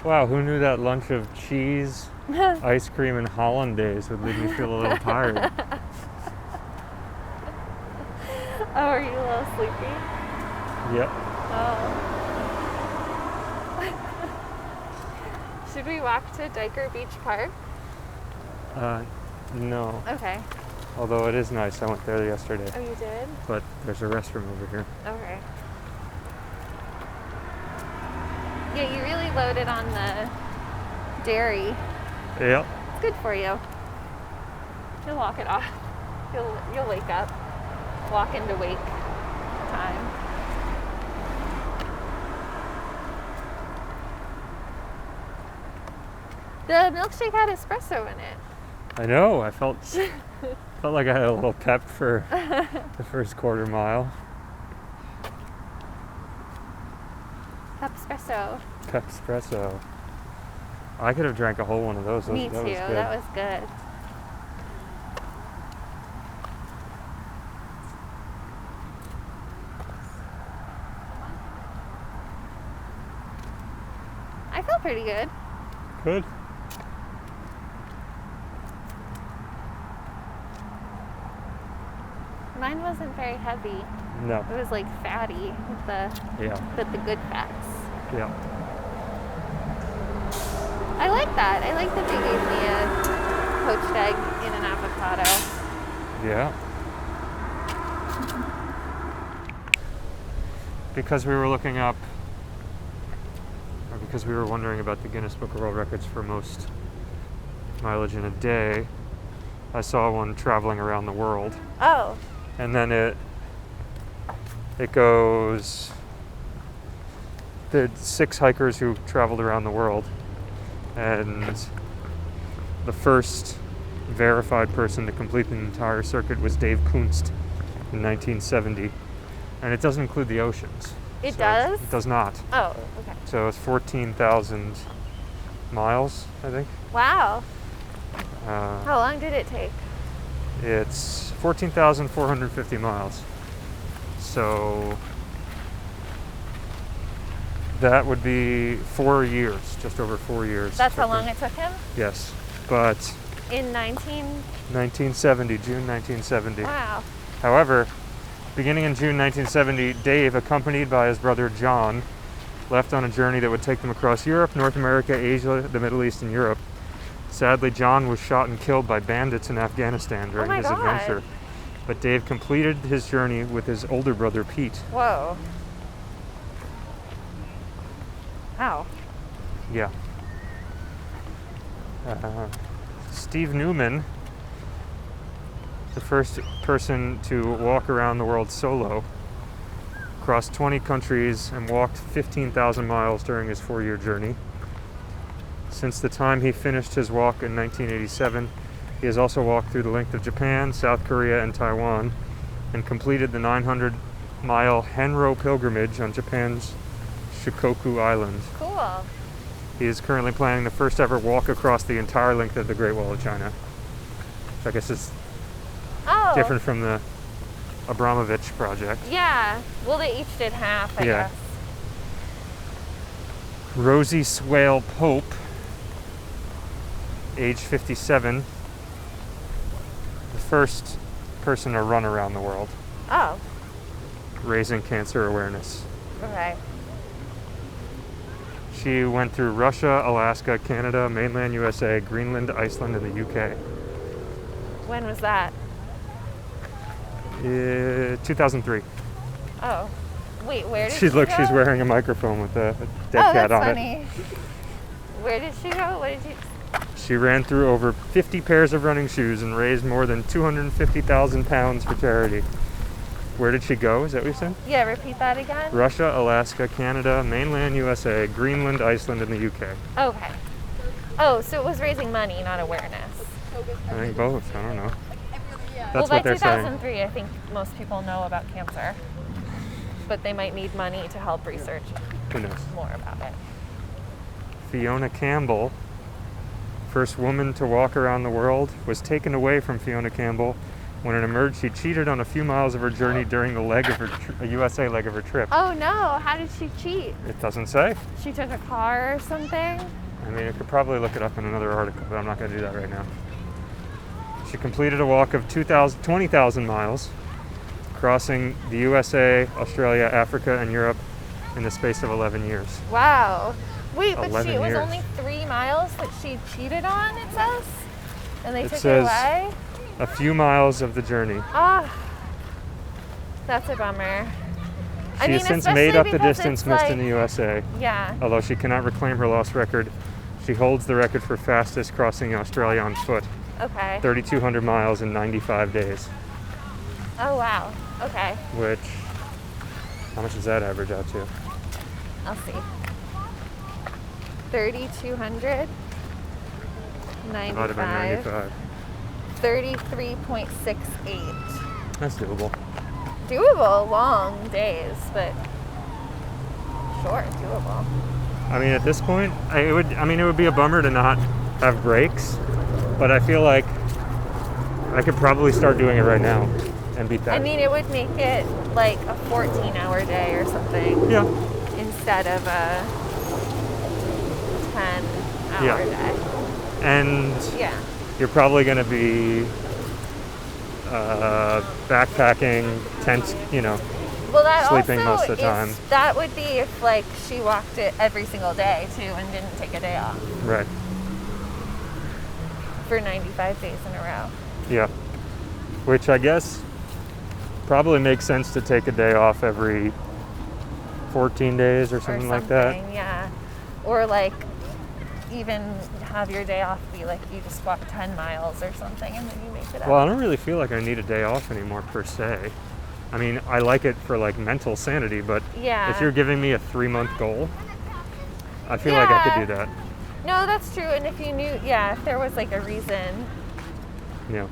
Wow, who knew that lunch of cheese, ice cream, and hollandaise would leave me feel a little tired? Oh, are you a little sleepy? Yep. Oh. Should we walk to Diker Beach Park? No. Okay. Although it is nice. I went there yesterday. Oh, you did? But there's a restroom over here. Okay. Yeah, you really loaded on the dairy. Yep. It's good for you. You'll walk it off. You'll wake up. Walk into wake time. The milkshake had espresso in it. I know. I felt like I had a little pep for the first quarter mile. Espresso. Pep espresso. I could have drank a whole one of those. Me too. That was good. That was good. I feel pretty good. Good. Mine wasn't very heavy. No. It was like fatty with the good fats. Yeah. I like that. I like that they gave me a poached egg in an avocado. Yeah. Because we were looking up, or because we were wondering about the Guinness Book of World Records for most mileage in a day, I saw one traveling around the world. Oh. And then it goes, the 6 hikers who traveled around the world, and the first verified person to complete the entire circuit was Dave Kunst in 1970, and it doesn't include the oceans. It does? It does not. Oh, okay. So it's 14,000 miles, I think. Wow. How long did it take? It's 14,450 miles. So that would be 4 years, just over 4 years. That's how long it took him? Yes, but In 1970, June 1970. Wow. However, beginning in June 1970, Dave, accompanied by his brother John, left on a journey that would take them across Europe, North America, Asia, the Middle East, and Europe. Sadly, John was shot and killed by bandits in Afghanistan during his adventure. But Dave completed his journey with his older brother Pete. Whoa. Wow. Yeah. Steve Newman, the first person to walk around the world solo, crossed 20 countries and walked 15,000 miles during his 4-year journey. Since the time he finished his walk in 1987, he has also walked through the length of Japan, South Korea, and Taiwan, and completed the 900-mile Henro pilgrimage on Japan's Shikoku Island. Cool. He is currently planning the first ever walk across the entire length of the Great Wall of China, which I guess is different from the Abramovich project. Yeah. Well, they each did half, I Yeah. guess. Rosie Swale Pope, age 57, the first person to run around the world, Oh, raising cancer awareness. okay. She went through Russia, Alaska, Canada, mainland USA, Greenland, Iceland, and the UK. When was that? 2003. Oh. Wait, where did she She's go? wearing a microphone with a dead Oh, cat that's on funny. it. Where did she go? What did you... She ran through over 50 pairs of running shoes and raised more than 250,000 pounds for charity. Where did she go? Is that what you said? Yeah, repeat that again? Russia, Alaska, Canada, mainland USA, Greenland, Iceland, and the UK. Okay. Oh, so it was raising money, not awareness. I think both. I don't know. That's Well, by what they're saying. 2003, I think most people know about cancer. but they might need money to help research Who knows? more about it. Fiona Campbell, first woman to walk around the world, was taken away from Fiona Campbell when it emerged she cheated on a few miles of her journey during the leg of her a USA leg of her trip. Oh no, how did she cheat? It doesn't say. She took a car or something? I mean, I could probably look it up in another article, but I'm not going to do that right now. She completed a walk of 20,000 miles, crossing the USA, Australia, Africa, and Europe in the space of 11 years. Wow. Wait, but 11 it was years. only 3 miles that she cheated on, it says? And they It took it says- away? A few miles of the journey. Ah, that's a bummer. She has since made especially up the because distance it's missed in the like- USA. Yeah. Although she cannot reclaim her lost record, she holds the record for fastest crossing Australia on foot, Okay. 3,200 miles in 95 days, Oh wow. Okay. which, how much does that average out to? I'll see. 3,200. Divided by 95. 33.68. That's doable. Doable, long days, but sure, doable. I mean, at this point, it would be a bummer to not have breaks, but I feel like I could probably start doing it right now and beat that. I mean, it would make it like a 14-hour day or something yeah. instead of a 10-hour Yeah. day. And Yeah. you're probably going to be backpacking, tent, Well, that sleeping also most of the is- time. That would be if like she walked it every single day too and didn't take a day off Right. for 95 days in a row. Yeah. Which I guess probably makes sense to take a day off every 14 days or something like that. Yeah. Or like even have your day off be like you just walk 10 miles or something and then you make it up. Well, I don't really feel like I need a day off anymore per se. I mean, I like it for like mental sanity, but Yeah. if you're giving me a 3-month goal, I feel like I could do that. No, that's true. And if you knew, if there was like a reason. Yeah.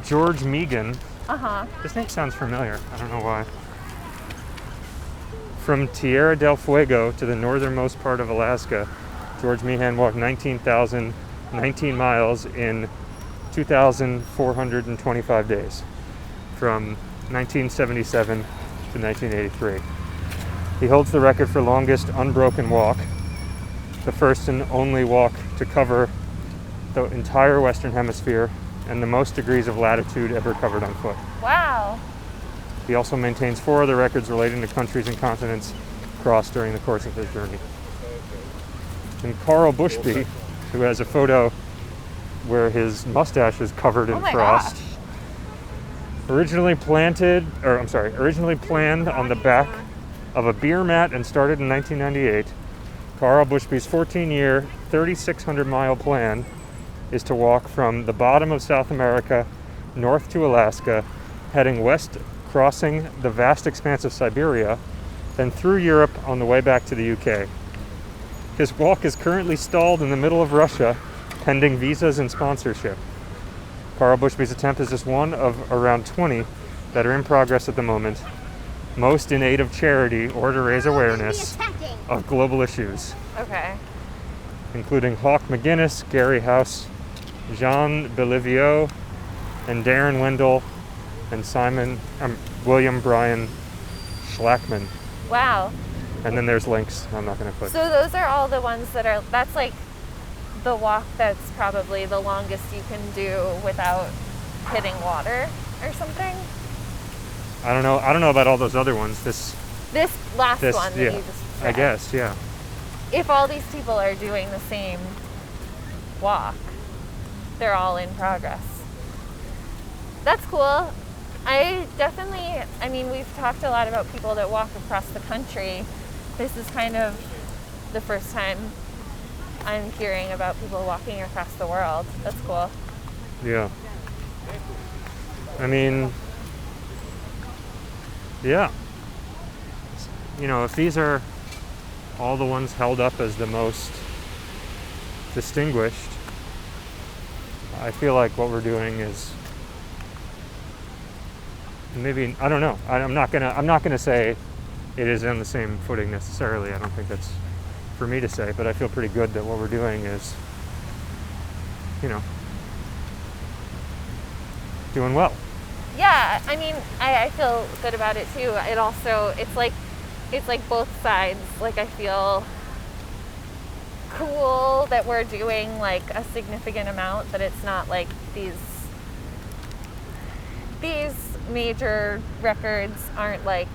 George Meehan. Uh-huh. This name sounds familiar. I don't know why. From Tierra del Fuego to the northernmost part of Alaska, George Meehan walked 19 miles in 2,425 days from 1977 to 1983. He holds the record for longest unbroken walk, the first and only walk to cover the entire Western Hemisphere and the most degrees of latitude ever covered on foot. Wow. He also maintains 4 other records relating to countries and continents crossed during the course of his journey. And Carl Bushby, who has a photo where his mustache is covered in Oh my frost, gosh. originally planned on the back of a beer mat and started in 1998. Carl Bushby's 14-year, 3,600-mile plan is to walk from the bottom of South America north to Alaska, heading west, crossing the vast expanse of Siberia, then through Europe on the way back to the UK. His walk is currently stalled in the middle of Russia, pending visas and sponsorship. Carl Bushby's attempt is just one of around 20 that are in progress at the moment, most in aid of charity or to raise awareness of global issues, Okay. including Hawk McGuinness, Gary House, Jean Belivio, and Darren Wendell, and William Brian Schlackman. Wow. And then there's links I'm not going to put. So those are all the ones that's like the walk that's probably the longest you can do without hitting water or something. I don't know about all those other ones. This last one that yeah, you just I read. guess, yeah. If all these people are doing the same walk, they're all in progress. That's cool. We've talked a lot about people that walk across the country. This is kind of the first time I'm hearing about people walking across the world. That's cool. Yeah. I mean, yeah. If these are all the ones held up as the most distinguished, I feel like what we're doing is maybe, I don't know. I'm not gonna say it is on the same footing necessarily. I don't think that's for me to say, but I feel pretty good that what we're doing is, doing well. Yeah, I mean, I feel good about it too. It also, it's like both sides. Like, I feel cool that we're doing like a significant amount, but it's not like these major records aren't like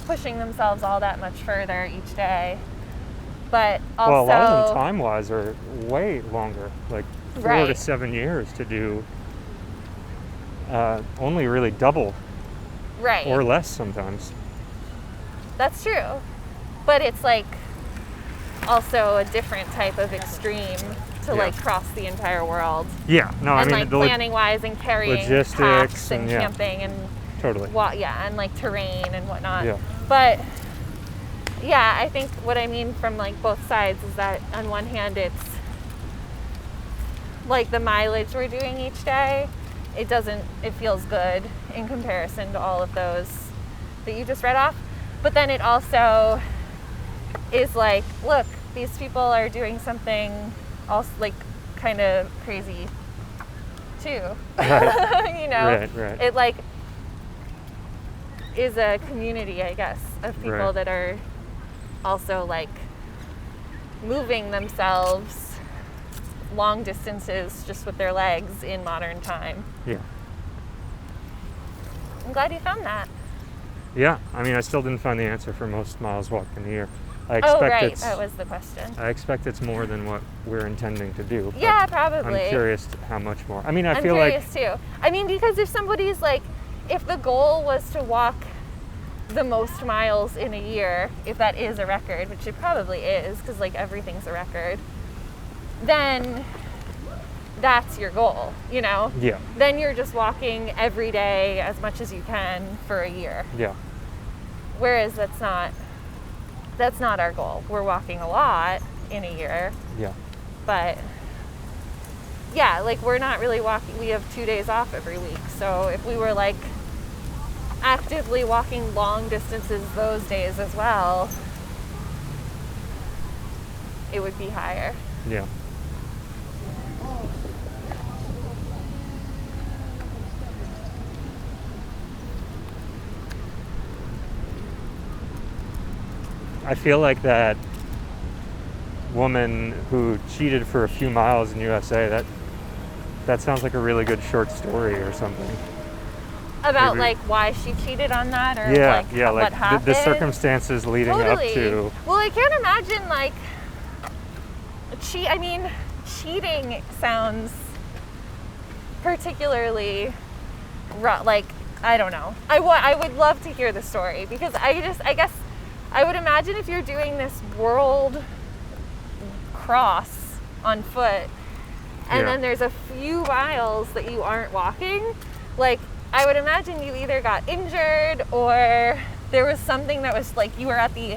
pushing themselves all that much further each day. But also, well, a lot of them time-wise are way longer, like 4 to 7 years to do only really double or less sometimes. That's true. But it's like also a different type of extreme to like cross the entire world. Yeah, no, and I mean, like planning wise and carrying logistics packs and camping and totally. And like terrain and whatnot. Yeah. But yeah, I think what I mean from like both sides is that on one hand it's like the mileage we're doing each day, it feels good in comparison to all of those that you just read off. But then it also is like, look, these people are doing something else like kind of crazy too. Right. Right. It like is a community, I guess, of people that are also like moving themselves long distances just with their legs in modern time. Yeah. I'm glad you found that. Yeah, I mean, I still didn't find the answer for most miles walked in a year. I expect that was the question. I expect it's more than what we're intending to do. Yeah, probably. I'm curious how much more. I mean, I'm curious too. I mean, because if somebody's like, if the goal was to walk the most miles in a year, if that is a record, which it probably is, because like everything's a record, then that's your goal, Yeah. Then you're just walking every day as much as you can for a year. Yeah. Whereas that's not our goal. We're walking a lot in a year. Yeah. But yeah, like we're not really walking. We have 2 days off every week. So if we were like actively walking long distances those days as well, it would be higher. Yeah. I feel like that woman who cheated for a few miles in USA, that sounds like a really good short story or something. About Maybe. like why she cheated on that, or like what happened? The circumstances leading up to. Well, I can't imagine like cheating sounds particularly like, I don't know. I would love to hear the story, because I guess I would imagine if you're doing this world cross on foot and then there's a few miles that you aren't walking, like I would imagine you either got injured or there was something that was like you were at the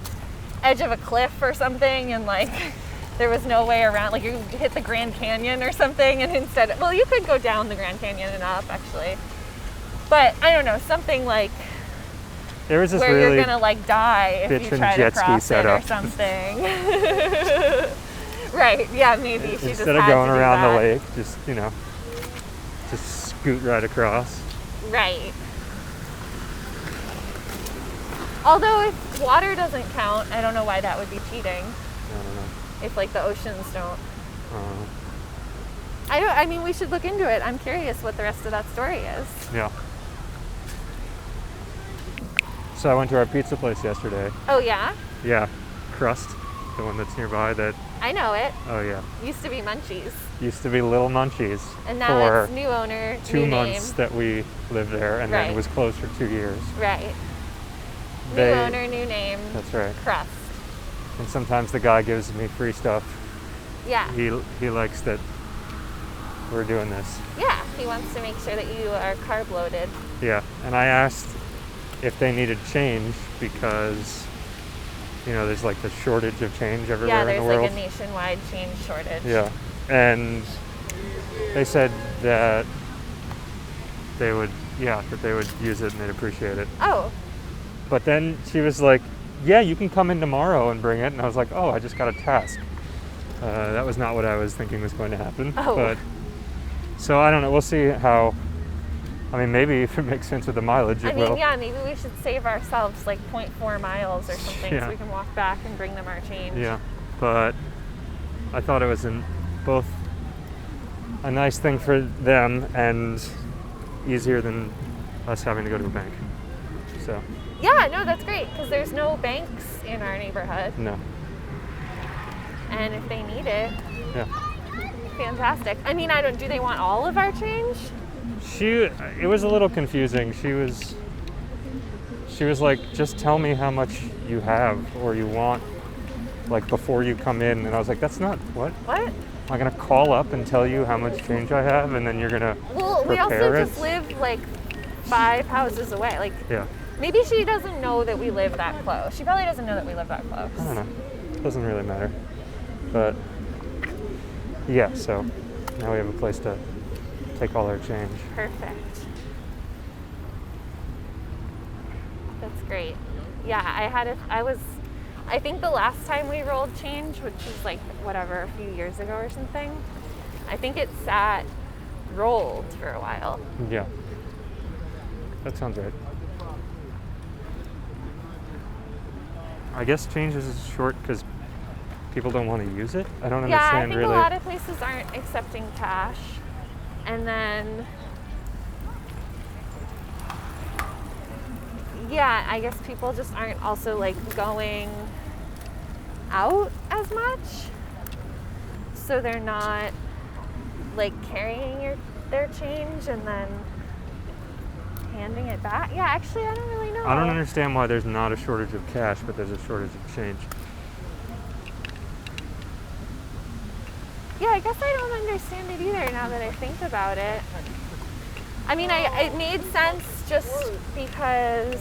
edge of a cliff or something and like there was no way around, like you hit the Grand Canyon or something, and instead, well, you could go down the Grand Canyon and up actually, but I don't know, something like there was this where really you're gonna like die if you try to cross it or something. Right, yeah, maybe she just instead of going around the lake, just just scoot right across. Right. Although if water doesn't count, I don't know why that would be cheating. I don't know. If like the oceans don't. I mean, we should look into it. I'm curious what the rest of that story is. Yeah. So I went to our pizza place yesterday. Oh yeah? Yeah, Crust, the one that's nearby. That I know it. Oh yeah. Used to be Munchies. Used to be Little Munchies. And now for it's new owner, 2 new months name. that we lived there, and then it was closed for 2 years. Right. New owner, new name. That's right. Crust. And sometimes the guy gives me free stuff. Yeah. He likes that we're doing this. Yeah, he wants to make sure that you are carb loaded. Yeah, and I asked if they needed change because, there's like the shortage of change everywhere in the world. Yeah, there's like a nationwide change shortage. Yeah, and they said that they would, yeah, that they would use it and they'd appreciate it. Oh, But then she was like, yeah, you can come in tomorrow and bring it. And I was like, oh, I just got a task. That was not what I was thinking was going to happen. Oh. But so I don't know. We'll see how. I mean, maybe if it makes sense with the mileage, it will. yeah, maybe we should save ourselves like 0.4 miles or something Yeah. so we can walk back and bring them our change. Yeah, but I thought it was both a nice thing for them and easier than us having to go to a bank. So, Yeah, no, that's great because there's no banks in our neighborhood. no. And if they need it, Yeah. fantastic. I mean, do they want all of our change? It was a little confusing. She was like, just tell me how much you have or you want, like before you come in. And I was like, that's not, what? What? Am I gonna call up and tell you how much change I have and then you're gonna Well, we also prepare it? just live like 5 houses away. Like, Yeah, maybe she doesn't know that we live that close. She probably doesn't know that we live that close. I don't know. Doesn't really matter. But yeah, so now we have a place to take all our change. Perfect. That's great. Yeah, I think the last time we rolled change, which was like whatever, a few years ago or something, I think it sat rolled for a while. Yeah. That sounds right. I guess change is short because people don't want to use it. I don't Yeah, I understand think really. a lot of places aren't accepting cash. And then, yeah, I guess people just aren't also like going out as much. So they're not like carrying their change and then handing it back. Yeah, actually, I don't really know. I don't understand why there's not a shortage of cash, but there's a shortage of change. Yeah, I guess I don't understand it either now that I think about it. I mean, it made sense just because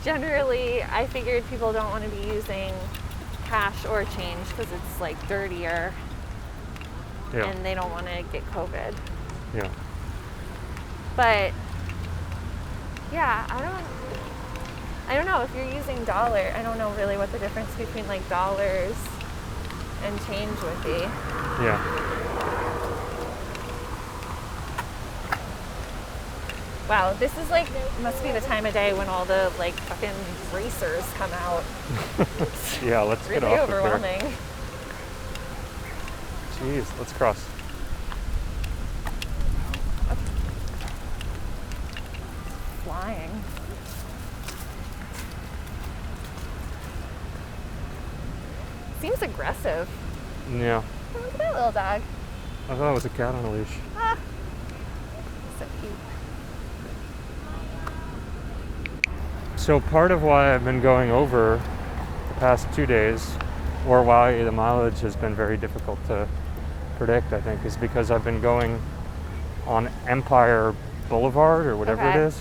generally I figured people don't want to be using cash or change because it's like dirtier Yeah. and they don't want to get COVID. Yeah. But yeah, I don't know if you're using dollar. I don't know really what the difference between like dollars and change would be. Yeah. Wow, this is like, must be the time of day when all the like fucking racers come out. Yeah, let's get Really off of there. overwhelming. Jeez, let's cross. Flying. Seems aggressive. Yeah. Oh, look at that little dog. I thought it was a cat on a leash. Ah. So cute. So part of why I've been going over the past 2 days, or why the mileage has been very difficult to predict, I think, is because I've been going on Empire Boulevard or whatever Okay. it is,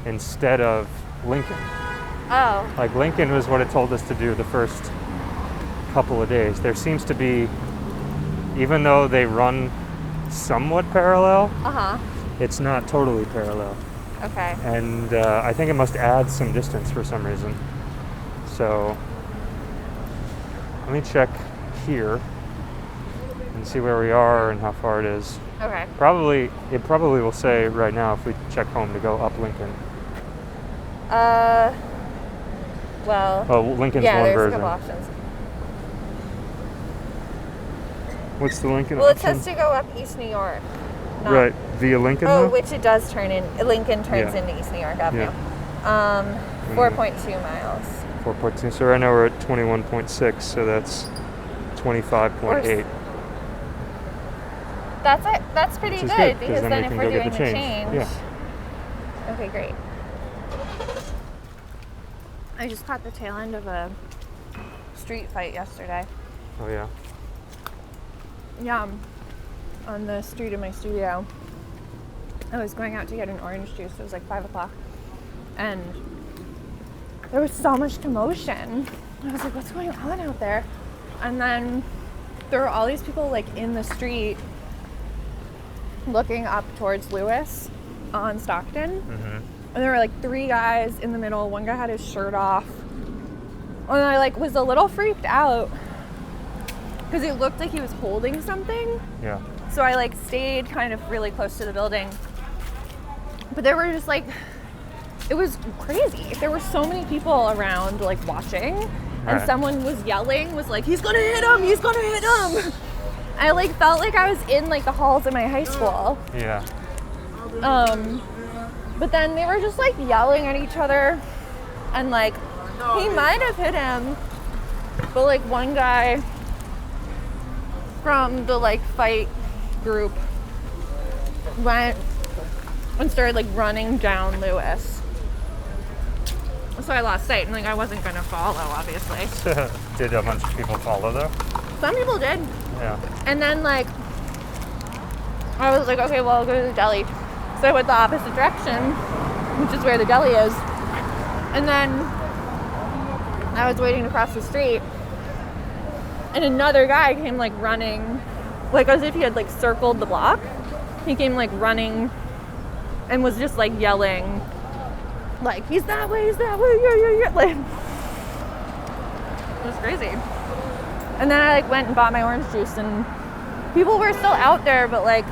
instead of Lincoln. Oh, Like Lincoln was what it told us to do the first couple of days. There seems to be, even though they run somewhat parallel, uh-huh. it's not totally parallel. Okay. And I think it must add some distance for some reason. So let me check here and see where we are and how far it is. Okay. It probably will say right now if we check home to go up Lincoln. Well, Oh, Lincoln's yeah, one there's version. a couple options. What's the Lincoln Well, it option? says to go up East New York. Not, Right, via Lincoln Oh, though? which it does turn in. Lincoln turns Yeah. into East New York Avenue. Yeah. 4.2 miles. 4.2. So right now we're at 21.6, so that's 25.8. That's pretty Which is good good, 'cause because then then we if can we're go get doing the the change. change. Yeah. Okay, great. I just caught the tail end of a street fight yesterday. Oh yeah. Yeah, on the street of my studio. I was going out to get an orange juice. It was like 5 o'clock. And there was so much commotion. I was like, what's going on out there? And then there were all these people like in the street looking up towards Lewis on Stockton. Mm-hmm. And there were like 3 guys in the middle. One guy had his shirt off. And I like was a little freaked out because it looked like he was holding something. Yeah. So I like stayed kind of really close to the building. But there were just like, it was crazy. There were so many people around like watching. And Right. someone was yelling, was like, he's gonna hit him, he's gonna hit him. I like felt like I was in like the halls of my high school. Yeah. But then they were just like yelling at each other and like he might have hit him, but like one guy from the like fight group went and started like running down Lewis. So I lost sight and like I wasn't gonna follow, obviously. Did a bunch of people follow though? Some people did. Yeah. And then like I was like, okay, well I'll go to the deli. So I went the opposite direction, which is where the deli is. And then I was waiting to cross the street. And another guy came like running, like as if he had like circled the block. He came like running and was just like yelling, like, he's that way, yeah. Like, it was crazy. And then I like went and bought my orange juice and people were still out there, but like,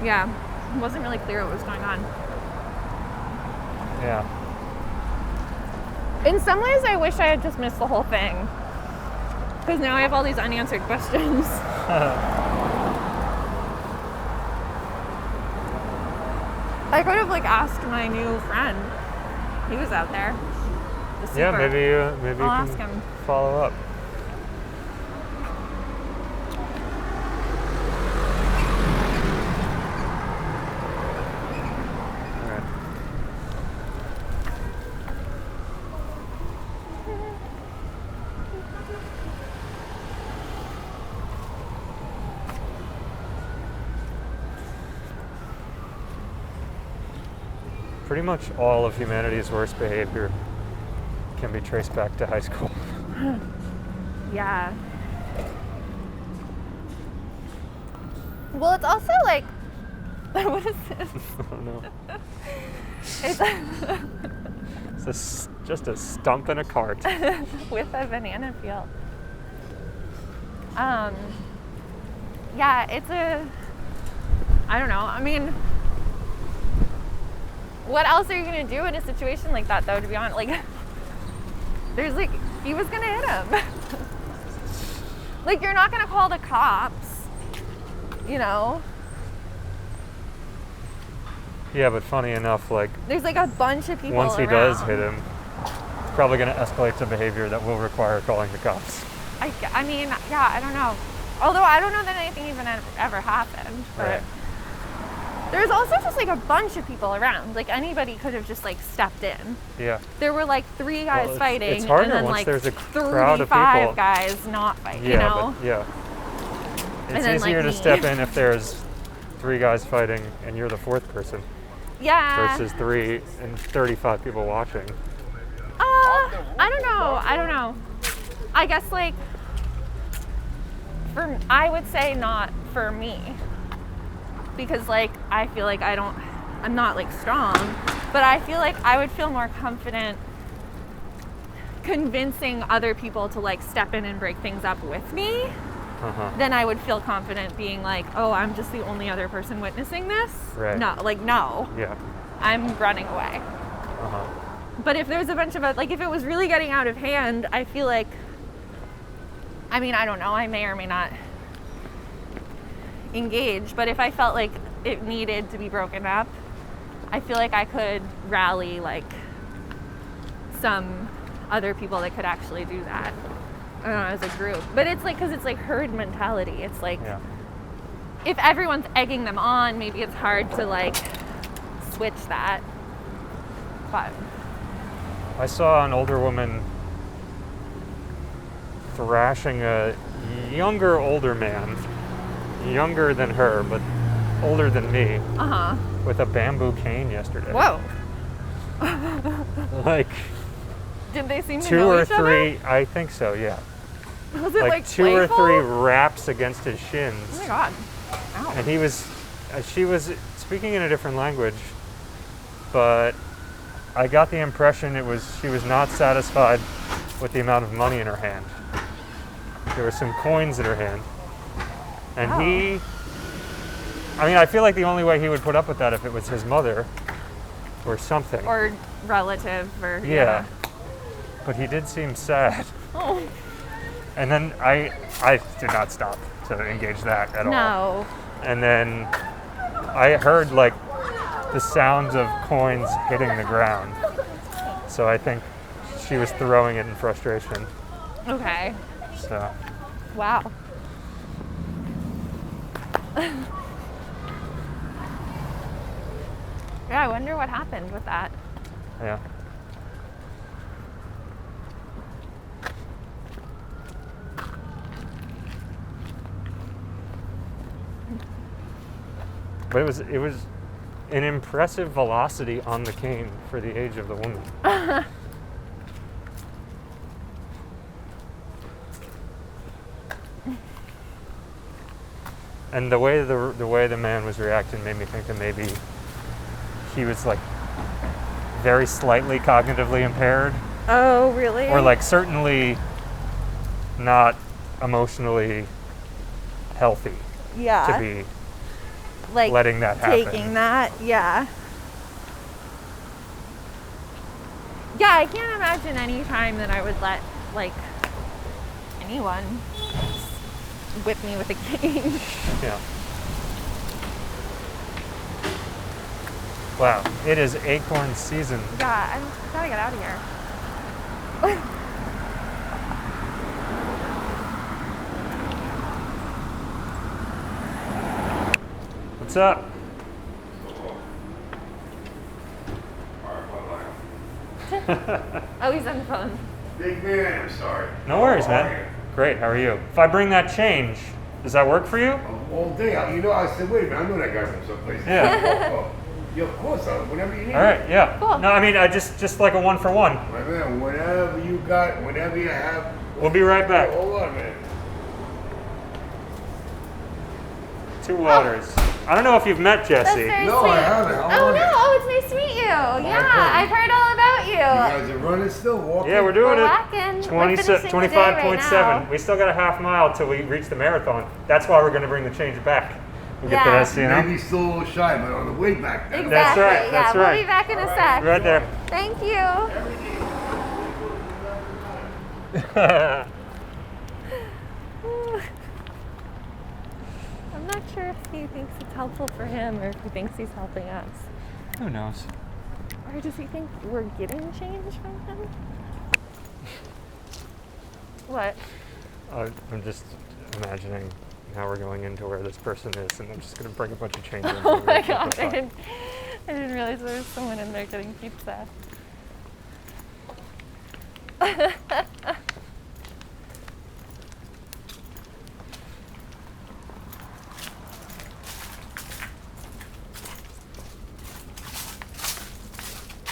yeah, it wasn't really clear what was going on. Yeah. In some ways, I wish I had just missed the whole thing. Because now I have all these unanswered questions. I could have like asked my new friend. He was out there. The Yeah, super. maybe you I'll ask can him. follow up. All right. Pretty much all of humanity's worst behavior can be traced back to high school. Yeah. Well, it's also like, what is this? I don't know. It's It's just a stump in a cart. with a banana peel. Yeah, it's I don't know. I mean, what else are you gonna do in a situation like that, though? To be honest, like, there's like, he was gonna hit him. Like, you're not gonna call the cops, you know? Yeah, but funny enough, like, There's like a bunch of people once he around. does hit him, it's probably going to escalate to behavior that will require calling the cops. I mean, yeah, I don't know. Although I don't know that anything even ever happened. But Right. there's also just like a bunch of people around. Like anybody could have just like stepped in. Yeah. There were like 3 guys Well, fighting, it's harder and then once like there's a crowd of 35 people. guys not fighting. Yeah, You know? but yeah. And It's then, easier like, to me. step in if there's 3 guys fighting and you're the 4th person Yeah. versus 3 and 35 people watching. I don't know. I guess like I would say not for me, because like I feel like I'm not like strong, but I feel like I would feel more confident convincing other people to like step in and break things up with me than I would feel confident being like, oh, I'm just the only other person witnessing this. Right. No, Yeah. I'm running away. But if there's a bunch of, like, if it was really getting out of hand, I feel like, I mean, I don't know, I may or may not engage, but if I felt like it needed to be broken up, I feel like I could rally, like, some other people that could actually do that. I don't know, as a group. But it's like, because it's like herd mentality. It's like, Yeah. if everyone's egging them on, maybe it's hard to, like, switch that. But I saw an older woman thrashing a older man, younger than her, but older than me, with a bamboo cane yesterday. whoa. Like Did they seem to 2 know or each 3, I think so, yeah. other? Was it like 2 or playful? 3 raps against his shins. Oh my god. Ow. And he was, she was speaking in a different language, but I got the impression she was not satisfied with the amount of money in her hand. There were some coins in her hand. And I feel like the only way he would put up with that if it was his mother or something. Or relative or Yeah. But he did seem sad. Oh. And then I did not stop to engage that at all. No. And then I heard like the sounds of coins hitting the ground. So I think she was throwing it in frustration. Okay. So. Wow. Yeah, I wonder what happened with that. Yeah. But it was an impressive velocity on the cane for the age of the woman. And the way the man was reacting made me think that maybe he was like very slightly cognitively impaired. Oh, really? Or like certainly not emotionally healthy to be like letting that happen. Taking that, yeah. Yeah, I can't imagine any time that I would let like anyone whip me with a cane. Yeah. Wow, it is acorn season. Yeah, I gotta get out of here. What's up? Oh, he's on the phone. Big man, I'm sorry. No worries, How are man. Great, how are you? If I bring that change, does that work for you? you? All day. You know, I said, wait a minute, I know that guy from someplace. Yeah. Yeah, of course, whenever you need. All right, yeah. Cool. No, I mean, I just like a 1-for-1. My man, whenever you got, whenever you have. We'll be right back. Hold on, man. 2 waters. I don't know if you've met That's Jesse. very No, sweet. I haven't. How Oh are no! you? Oh, it's nice to meet you. Yeah, I've heard all about You you. guys are running still, walking? Yeah, we're doing We're it. walking. We're finishing the day right 25.7. now. We still got a half mile till we reach the marathon. That's why we're going to bring the change back. We get Yeah. this, you know? Maybe still a little shy, but on the way back then. Exactly. That's right, Yeah, that's we'll right. be back in a sec. Right there. Thank you. I'm not sure if he thinks it's helpful for him or if he thinks he's helping us. Who knows? Or does he think we're getting change from him? What? I'm just imagining how we're going into where this person is, and I'm just going to bring a bunch of change in. Oh my god, I didn't realize there was someone in there getting pizza.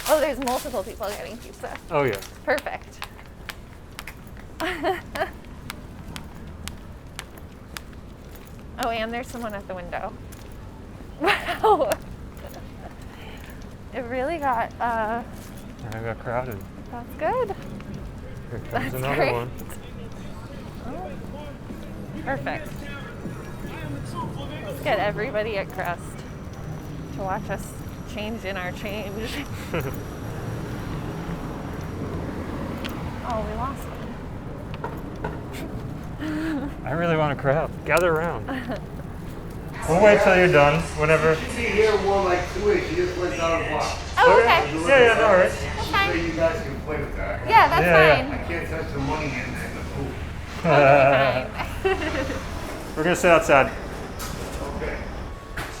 Oh, there's multiple people getting pizza. Oh, yeah. Perfect. Oh, and there's someone at the window. Wow. It really got, I got crowded. that's good. Here comes That's another great. one. Oh, perfect. Let's get everybody at Crest to watch us change in our change. Oh, we lost one. I really want a crowd. Gather around. We'll wait till you're done. Whenever. She'd be here more like 2 weeks. She just went down the block. Oh, okay. Yeah, no worries. That's So fine. you guys can play with that. Yeah, that's Yeah, fine. I can't touch the money in the pool. Fine. We're going to sit outside. Okay.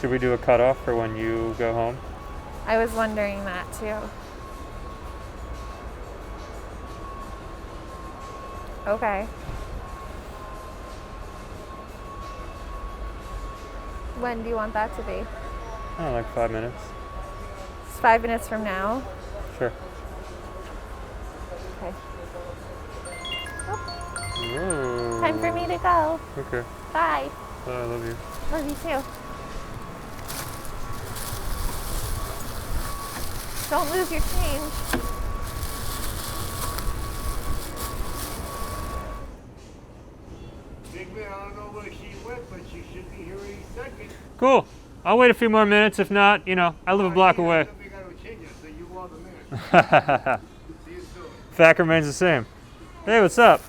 Should we do a cutoff for when you go home? I was wondering that too. Okay. When do you want that to be? Oh, like 5 minutes. It's 5 minutes from now. Sure. Okay. Ooh. Time for me to go. Okay. Bye. I love you. Love you too. Don't lose your change. Big man, I don't know where she went, but she should be here any second. Cool. I'll wait a few more minutes. If not, you know, I live a block away. We got to change it, so you are the man. See you soon. Fact remains the same. Hey, what's up?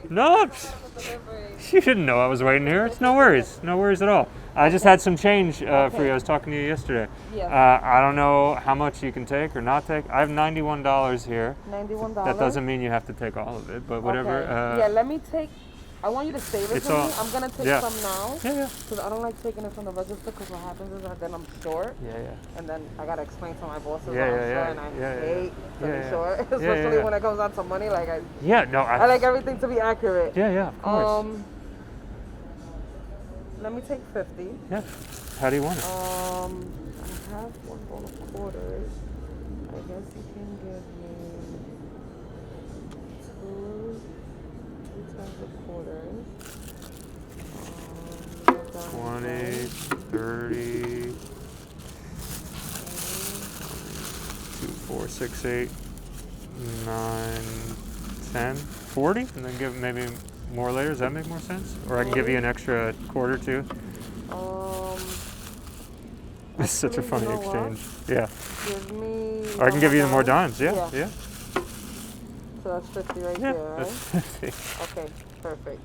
No, you didn't know I was waiting here. It's no worries. No worries at all. I just had some change for you. I was talking to you yesterday. Yeah. I don't know how much you can take or not take. I have $91 here. $91. That doesn't mean you have to take all of it, but whatever. Okay. Yeah, let me take. I want you to save it It's for me. all- I'm gonna take yeah. some now. Yeah. Because I don't like taking it from the register. Because what happens is that then I'm short, Yeah. and then I gotta explain to my bosses Yeah, I'm yeah, short, yeah. and I Yeah, yeah, hate to yeah, be yeah. short, Yeah, especially yeah. when it comes down to money. Like Yeah, no, I like everything to be accurate. Yeah, of course. Let me take 50. Yeah. How do you want it? I have one roll of quarters. I guess you can give me two times of quarters. 20, 30, 2, 4, 6, 8, 9, 10, 40, and then give maybe more later. Does that make more sense? Or I can give you an extra quarter too. It's such a actually, funny you know what? exchange. Yeah. Give me. Or I can give you more dimes. dimes. Yeah. So that's 50 right Yeah. there, right? That's 50. Okay, perfect.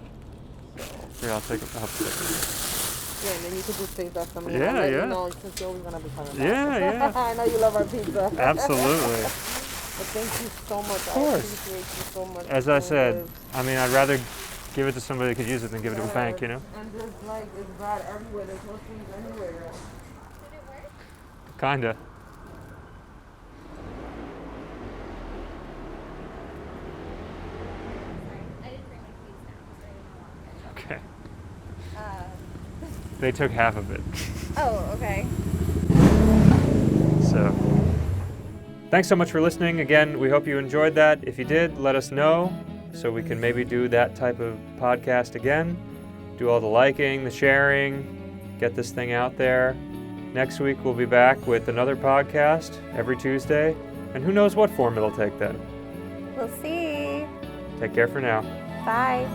Here, I'll take it. Yeah, and then you could just save that for me. Yeah, I'll let yeah. You know, since you're always gonna be coming back. Yeah. I know you love our pizza. Absolutely. But thank you so much. Of course. I appreciate you so much. As for I doing said, this. I mean, I'd rather give it to somebody that could use it than give it to a bank, you know? And there's like, it's bad everywhere. There's no things anywhere. Kinda. Okay. They took half of it. Oh, okay. So, thanks so much for listening. Again, we hope you enjoyed that. If you did, let us know so we can maybe do that type of podcast again. Do all the liking, the sharing, get this thing out there. Next week, we'll be back with another podcast every Tuesday. And who knows what form it'll take then. We'll see. Take care for now. Bye.